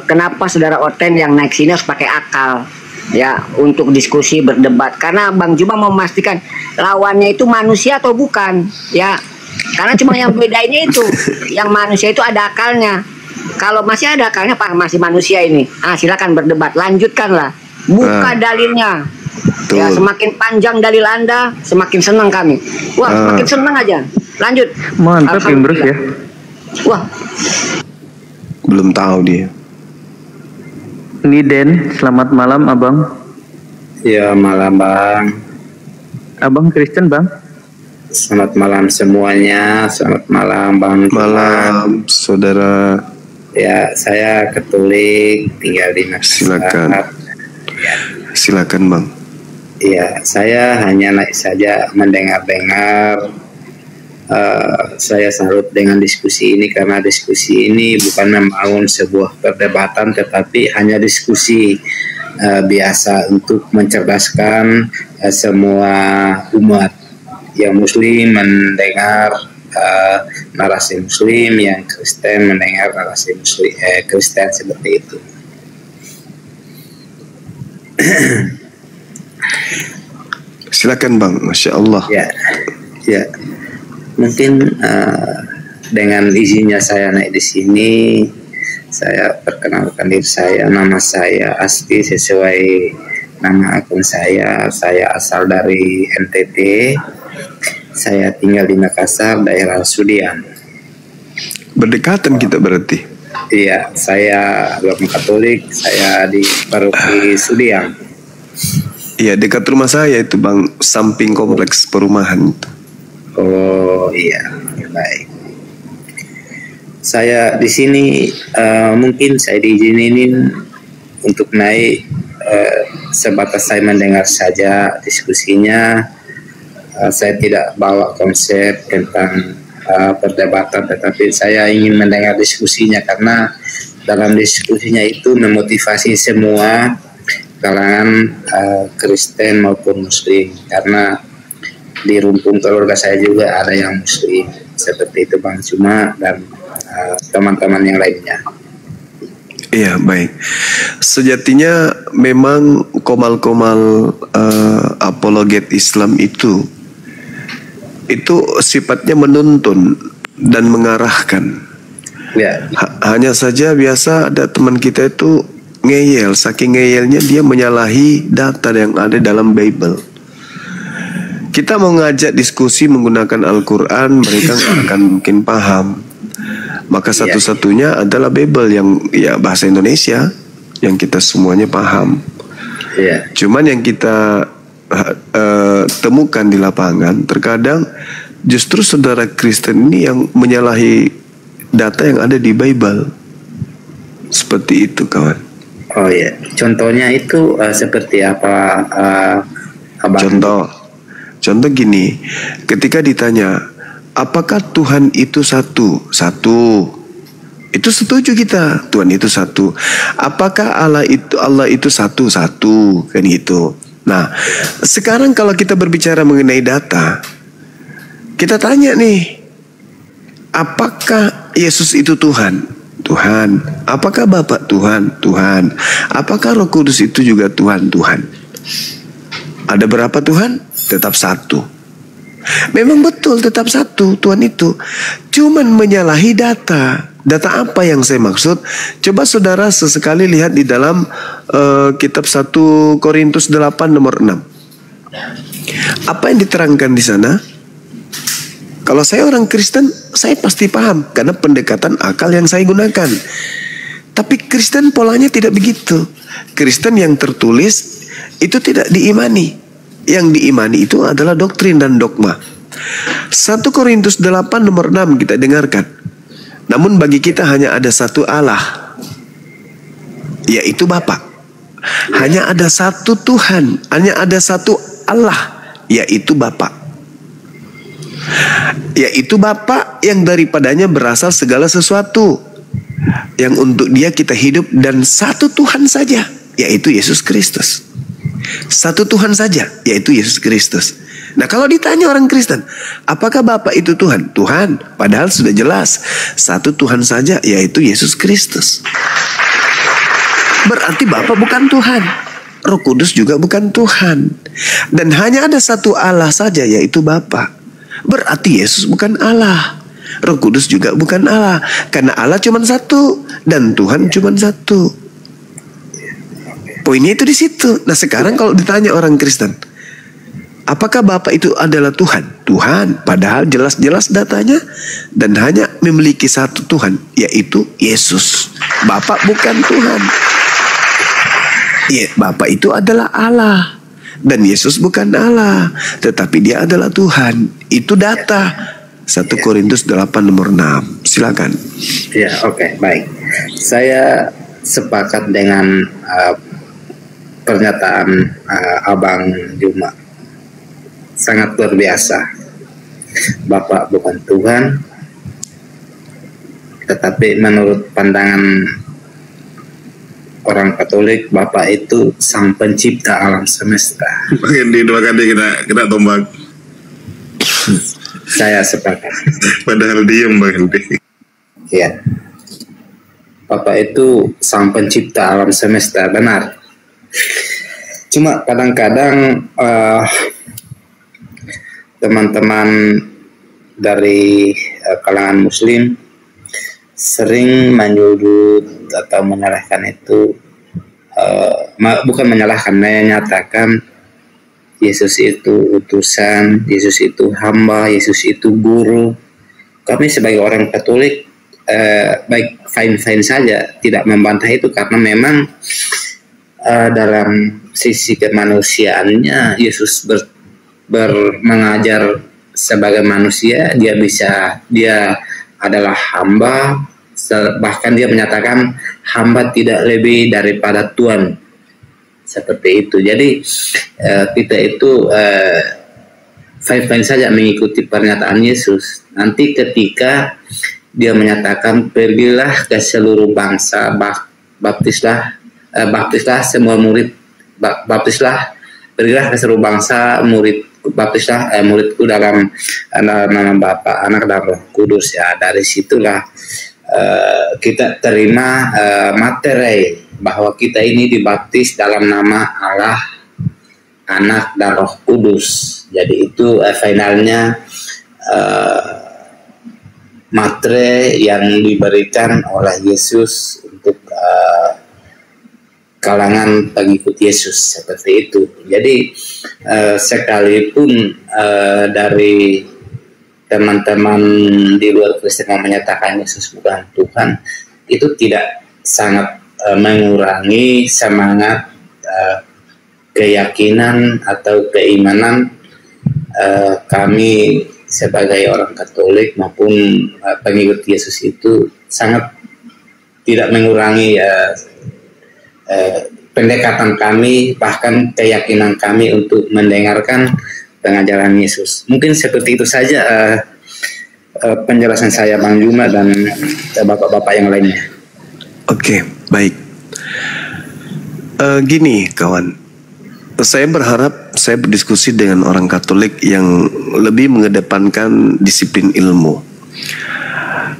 Kenapa saudara Oten yang naik sini harus pakai akal? Ya, untuk diskusi berdebat, karena Bang Juma mau memastikan lawannya itu manusia atau bukan ya, karena cuma yang bedainnya itu yang manusia itu ada akalnya. Kalau masih ada akalnya Pak, masih manusia ini, silakan berdebat, lanjutkanlah Buka dalilnya. Betul. Ya, semakin panjang dalil Anda, semakin senang kami. Wah, semakin senang aja. Lanjut. Mantap Imbrus ya. Wah, Belum tahu dia. Niden, selamat malam abang. Ya malam bang. Abang Kristen bang? Selamat malam semuanya. Selamat malam bang. Malam saudara. Ya saya Katolik tinggal di Makassar. Silakan. Silakan bang. Ya saya hanya naik saja mendengar-dengar. Saya salut dengan diskusi ini karena diskusi ini bukan membangun sebuah perdebatan tetapi hanya diskusi biasa untuk mencerdaskan semua umat yang Muslim mendengar narasi Muslim, yang Kristen mendengar narasi Muslim Kristen seperti itu. Silakan bang, masya Allah. Ya. Mungkin dengan izinnya saya naik di sini, saya perkenalkan diri saya. Nama saya asli sesuai nama akun saya. Saya asal dari NTT. Saya tinggal di Makassar, daerah Sudiang. Berdekatan kita berarti. Iya, saya agama Katolik. Saya di paroki Sudiang. Iya, dekat rumah saya itu bang, samping kompleks perumahan. Oh iya, baik. Saya di sini mungkin saya diizinin untuk naik sebatas saya mendengar saja diskusinya. Saya tidak bawa konsep tentang perdebatan, tetapi saya ingin mendengar diskusinya karena dalam diskusinya itu memotivasi semua kalangan Kristen maupun Muslim, karena di rumpun keluarga saya juga ada yang Muslim seperti itu Bang Juma dan teman-teman yang lainnya. Iya baik. Sejatinya memang komal-komal apologet Islam itu sifatnya menuntun dan mengarahkan. Ya. Hanya saja biasa ada teman kita itu ngeyel, saking ngeyelnya dia menyalahi data yang ada dalam Bible. Kita mau ngajak diskusi menggunakan Al-Quran, mereka nggak akan mungkin paham. Maka satu-satunya adalah Bible yang ya bahasa Indonesia yang kita semuanya paham. Cuman yang kita temukan di lapangan terkadang justru saudara Kristen ini yang menyalahi data yang ada di Bible. Seperti itu kawan. Oh ya, contohnya itu seperti apa? Contoh gini, ketika ditanya, apakah Tuhan itu satu? Satu. Itu setuju kita, Tuhan itu satu. Apakah Allah itu satu? Satu, kan gitu. Nah, sekarang kalau kita berbicara mengenai data, kita tanya nih, apakah Yesus itu Tuhan? Tuhan. Apakah Bapa Tuhan? Tuhan. Apakah Roh Kudus itu juga Tuhan? Tuhan. Ada berapa Tuhan? Tetap satu. Memang betul tetap satu Tuhan itu. Cuman menyalahi data. Data apa yang saya maksud? Coba saudara sesekali lihat di dalam kitab 1 Korintus 8 nomor 6. Apa yang diterangkan di sana? Kalau saya orang Kristen, saya pasti paham karena pendekatan akal yang saya gunakan. Tapi Kristen polanya tidak begitu. Kristen yang tertulis itu tidak diimani. Yang diimani itu adalah doktrin dan dogma. 1 Korintus 8 nomor 6 kita dengarkan. Namun bagi kita hanya ada satu Allah, yaitu Bapa. Hanya ada satu Tuhan, hanya ada satu Allah, yaitu Bapa. Yaitu Bapa yang daripadanya berasal segala sesuatu, yang untuk Dia kita hidup, dan satu Tuhan saja, yaitu Yesus Kristus. Satu Tuhan saja, yaitu Yesus Kristus. Nah, kalau ditanya orang Kristen, apakah Bapa itu Tuhan? Tuhan, padahal sudah jelas satu Tuhan saja, yaitu Yesus Kristus. Berarti Bapa bukan Tuhan, Roh Kudus juga bukan Tuhan, dan hanya ada satu Allah saja, yaitu Bapa. Berarti Yesus bukan Allah, Roh Kudus juga bukan Allah, karena Allah cuma satu dan Tuhan cuma satu. Poinnya itu di situ. Nah sekarang kalau ditanya orang Kristen, apakah Bapa itu adalah Tuhan? Tuhan, padahal jelas-jelas datanya dan hanya memiliki satu Tuhan, yaitu Yesus. Bapa bukan Tuhan. Ya, Bapa itu adalah Allah dan Yesus bukan Allah, tetapi Dia adalah Tuhan. Itu data 1 Korintus 8 nomor 6. Silakan. Ya, oke, baik. Saya sepakat dengan pernyataan Abang Juma. Sangat luar biasa. Bapak bukan Tuhan, tetapi menurut pandangan orang Katolik, Bapak itu sang pencipta alam semesta. Makin di dua kali kita tombak. Saya sepakat. Padahal diem Bang Hendi. Ya. Bapak itu sang pencipta alam semesta, benar. Cuma kadang-kadang teman-teman dari kalangan Muslim sering menyudut atau menyalahkan itu, bukan menyalahkan, menyatakan Yesus itu utusan, Yesus itu hamba, Yesus itu guru. Kami sebagai orang Katolik baik fine-fine saja, tidak membantah itu, karena memang dalam sisi kemanusiaannya Yesus mengajar sebagai manusia. Dia adalah hamba, bahkan dia menyatakan hamba tidak lebih daripada Tuhan, seperti itu. Jadi kita itu fine-fine saja mengikuti pernyataan Yesus. Nanti ketika dia menyatakan pergilah ke seluruh bangsa, baptislah semua murid, pergilah ke seluruh bangsa, baptislah muridku dalam nama Bapa, Anak dan Roh Kudus. Ya, dari situlah kita terima materi bahwa kita ini dibaptis dalam nama Allah, Anak dan Roh Kudus. Jadi itu finalnya materi yang diberikan oleh Yesus untuk kalangan pengikut Yesus, seperti itu. Jadi sekalipun dari teman-teman di luar Kristen yang menyatakan Yesus bukan Tuhan, itu tidak sangat mengurangi semangat keyakinan atau keimanan kami sebagai orang Katolik maupun pengikut Yesus. Itu sangat tidak mengurangi pendekatan kami, bahkan keyakinan kami untuk mendengarkan pengajaran Yesus. Mungkin seperti itu saja penjelasan saya, Bang Juma dan bapak-bapak yang lainnya. Oke, baik. Gini kawan, saya berharap saya berdiskusi dengan orang Katolik yang lebih mengedepankan disiplin ilmu.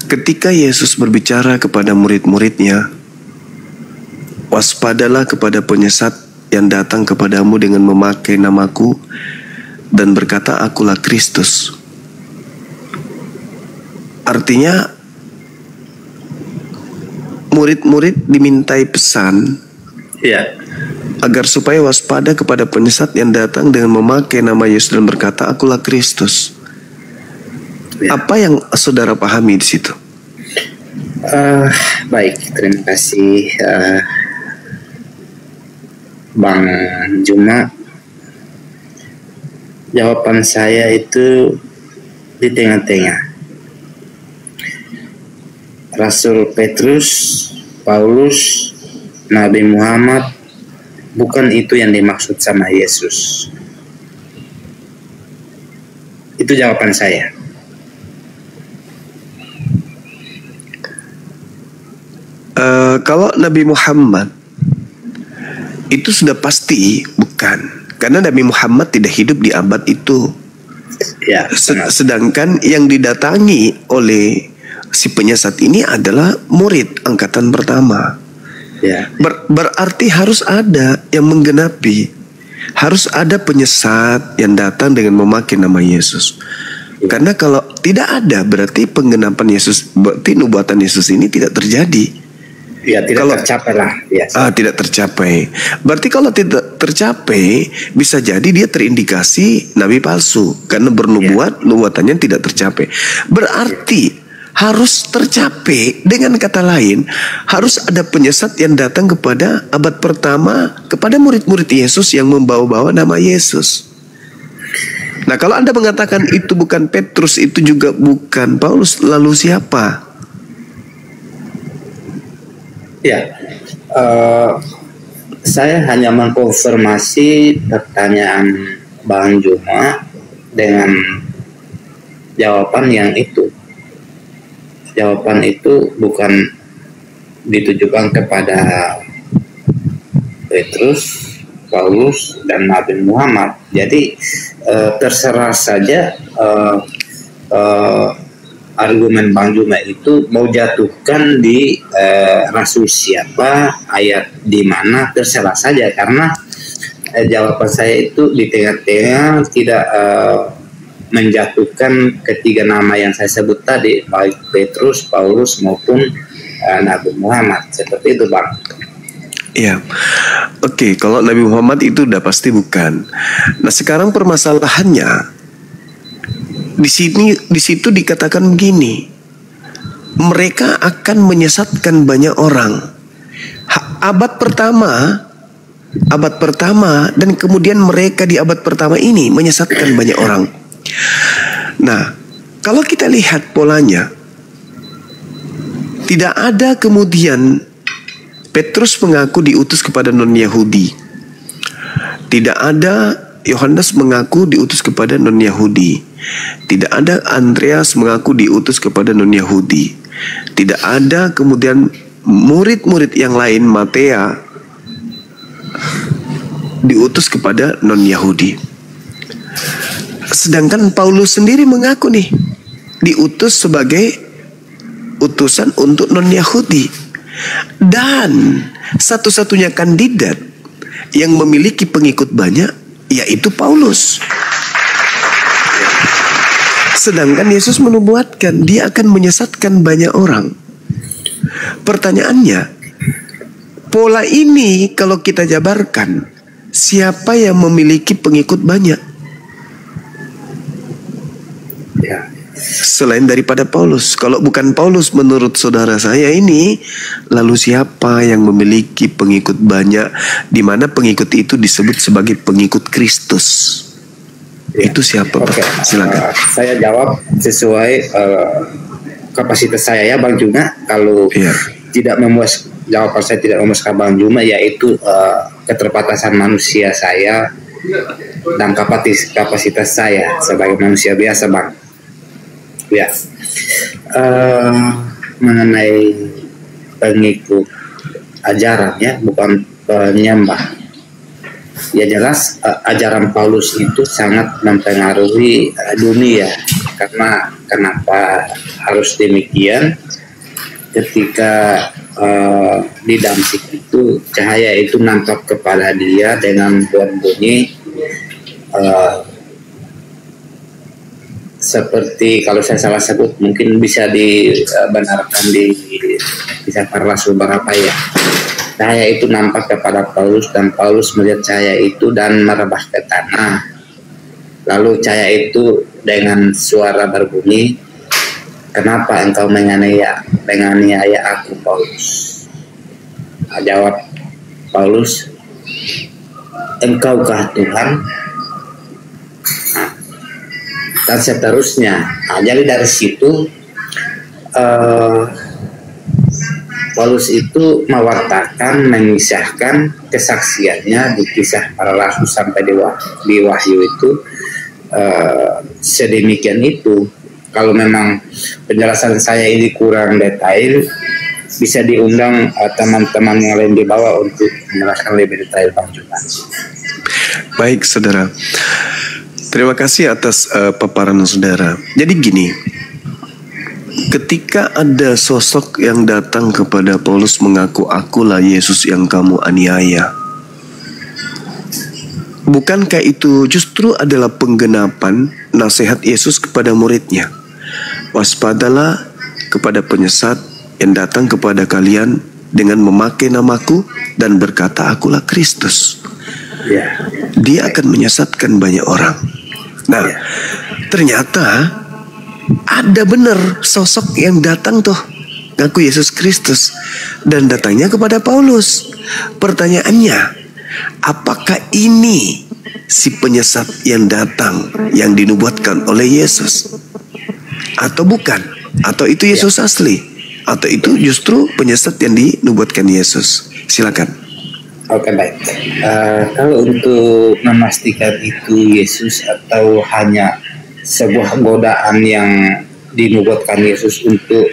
Ketika Yesus berbicara kepada murid-muridnya, waspadalah kepada penyesat yang datang kepadamu dengan memakai namaku dan berkata akulah Kristus. Artinya murid-murid dimintai pesan agar supaya waspada kepada penyesat yang datang dengan memakai nama Yesus dan berkata akulah Kristus. Apa yang saudara pahami di situ? Baik, terima kasih Bang Juma. Jawaban saya itu di tengah-tengah. Rasul Petrus, Paulus, Nabi Muhammad, bukan itu yang dimaksud sama Yesus. Itu jawaban saya. Kalau Nabi Muhammad itu sudah pasti bukan, karena Nabi Muhammad tidak hidup di abad itu. Ya, sedangkan yang didatangi oleh si penyesat ini adalah murid angkatan pertama. Ya. Berarti harus ada yang menggenapi, harus ada penyesat yang datang dengan memakai nama Yesus. Ya. Karena kalau tidak ada, berarti penggenapan Yesus, berarti nubuatan Yesus ini tidak terjadi. Ya, tidak tercapai lah. Biasa. Tidak tercapai. Berarti kalau tidak tercapai, bisa jadi dia terindikasi nabi palsu karena bernubuat, nubuatannya tidak tercapai. Berarti harus tercapai. Dengan kata lain, harus ada penyesat yang datang kepada abad pertama, kepada murid-murid Yesus yang membawa-bawa nama Yesus. Nah, kalau Anda mengatakan itu bukan Petrus, itu juga bukan Paulus, lalu siapa? Ya, saya hanya mengkonfirmasi pertanyaan Bang Juma dengan jawaban yang itu. Jawaban itu bukan ditujukan kepada Petrus, Paulus, dan Nabi Muhammad. Jadi terserah saja argumen Bang Juma itu mau jatuhkan di rasul siapa, ayat di mana, terserah saja, karena jawaban saya itu di tengah-tengah tidak menjatuhkan ketiga nama yang saya sebut tadi, baik Petrus, Paulus maupun Nabi Muhammad. Seperti itu, Bang. Ya, oke. Kalau Nabi Muhammad itu udah pasti bukan. Nah, sekarang permasalahannya di situ dikatakan begini, mereka akan menyesatkan banyak orang. Abad pertama dan kemudian mereka di abad pertama ini menyesatkan banyak orang. Nah, kalau kita lihat polanya, tidak ada kemudian Petrus mengaku diutus kepada non-Yahudi. Tidak ada Yohanes mengaku diutus kepada non-Yahudi. Tidak ada Andreas mengaku diutus kepada non-Yahudi. Tidak ada kemudian murid-murid yang lain, Matea, diutus kepada non-Yahudi. Sedangkan Paulus sendiri mengaku nih diutus sebagai utusan untuk non-Yahudi. Dan satu-satunya kandidat yang memiliki pengikut banyak yaitu Paulus. Sedangkan Yesus menubuatkan dia akan menyesatkan banyak orang. Pertanyaannya, pola ini kalau kita jabarkan, siapa yang memiliki pengikut banyak? Selain daripada Paulus. Kalau bukan Paulus menurut saudara saya ini, lalu siapa yang memiliki pengikut banyak, di mana pengikut itu disebut sebagai pengikut Kristus? Itu siapa, Pak? Silakan. Saya jawab sesuai kapasitas saya ya, Bang Juma. Kalau tidak memuas, jawaban saya tidak memuaskan Bang Juma, yaitu keterbatasan manusia saya dan kapasitas saya sebagai manusia biasa, Bang. Ya, mengenai pengikut ajaran ya, bukan penyembah. Ya jelas ajaran Paulus itu sangat mempengaruhi dunia. Karena kenapa harus demikian? Ketika di Damsyik itu cahaya itu nampak kepada dia dengan berbunyi seperti, kalau saya salah sebut mungkin bisa dibenarkan di kisah para rasul berapa ya. Cahaya itu nampak kepada Paulus dan Paulus melihat cahaya itu dan merebah ke tanah. Lalu cahaya itu dengan suara berbunyi, "Kenapa engkau menganiaya aku, Paulus?" Jawab Paulus, "Engkaukah Tuhan?" Dan seterusnya. Jadi dari situ Paulus itu mewartakan, mengisahkan kesaksiannya di kisah para rasul sampai di Wahyu itu sedemikian itu. Kalau memang penjelasan saya ini kurang detail, bisa diundang teman-teman yang lain di bawah untuk menjelaskan lebih detail, Bang Juma. Baik, saudara. Terima kasih atas paparan saudara. Jadi gini, ketika ada sosok yang datang kepada Paulus mengaku, "Akulah Yesus yang kamu aniaya," bukankah itu justru adalah penggenapan nasihat Yesus kepada muridnya? "Waspadalah kepada penyesat yang datang kepada kalian dengan memakai namaku dan berkata akulah Kristus. Dia akan menyesatkan banyak orang. Nah, ternyata ada benar sosok yang datang tuh ngaku Yesus Kristus dan datangnya kepada Paulus. Pertanyaannya, apakah ini si penyesat yang datang yang dinubuatkan oleh Yesus atau bukan? Atau itu Yesus asli? Atau itu justru penyesat yang dinubuatkan Yesus? Silakan. Oke, baik. Kalau untuk memastikan itu Yesus atau hanya sebuah godaan yang dinubuatkan Yesus untuk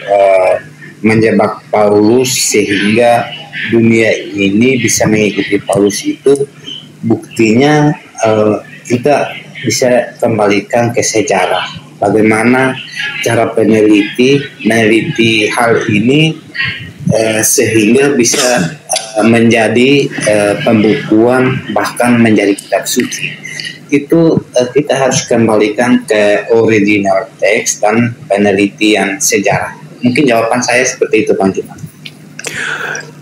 menjebak Paulus sehingga dunia ini bisa mengikuti Paulus, itu buktinya kita bisa kembalikan ke sejarah. Bagaimana cara meneliti hal ini sehingga bisa menjadi pembukuan, bahkan menjadi kitab suci. Itu kita harus kembalikan ke original teks dan penelitian sejarah. Mungkin jawaban saya seperti itu, Bang Juma.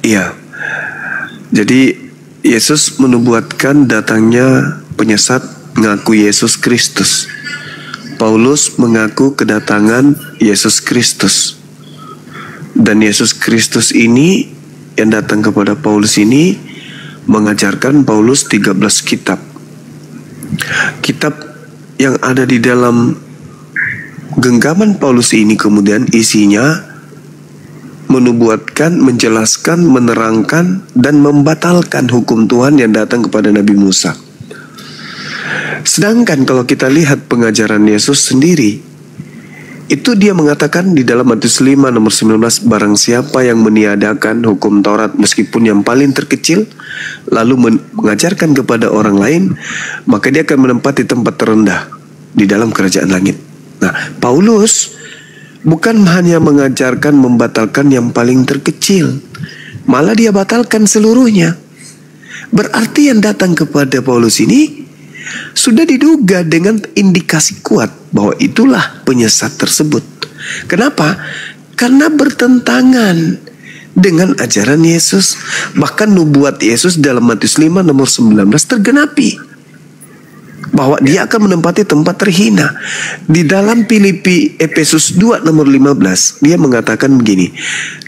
Iya. Jadi Yesus menubuatkan datangnya penyesat mengaku Yesus Kristus. Paulus mengaku kedatangan Yesus Kristus. Dan Yesus Kristus ini yang datang kepada Paulus ini mengajarkan Paulus 13 kitab. Kitab yang ada di dalam genggaman Paulus ini kemudian isinya menubuatkan, menjelaskan, menerangkan, dan membatalkan hukum Tuhan yang datang kepada Nabi Musa. Sedangkan kalau kita lihat pengajaran Yesus sendiri, itu dia mengatakan di dalam Matius 5 nomor 19, barang siapa yang meniadakan hukum Taurat meskipun yang paling terkecil, lalu mengajarkan kepada orang lain, maka dia akan menempati tempat terendah di dalam kerajaan langit. Nah, Paulus bukan hanya mengajarkan membatalkan yang paling terkecil, malah dia batalkan seluruhnya. Berarti yang datang kepada Paulus ini sudah diduga dengan indikasi kuat bahwa itulah penyesat tersebut. Kenapa? Karena bertentangan dengan ajaran Yesus. Bahkan nubuat Yesus dalam Matius 5 nomor 19 tergenapi, bahwa dia akan menempati tempat terhina. Di dalam Filipi Efesus 2 nomor 15 dia mengatakan begini,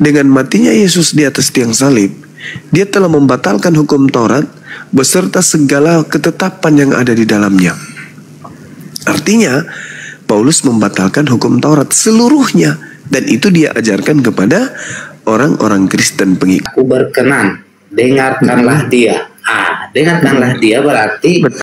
dengan matinya Yesus di atas tiang salib, dia telah membatalkan hukum Taurat beserta segala ketetapan yang ada di dalamnya. Artinya Paulus membatalkan hukum Taurat seluruhnya, dan itu dia ajarkan kepada orang-orang Kristen pengikut. Aku berkenan, dengarkanlah dia. Dengarkanlah dia berarti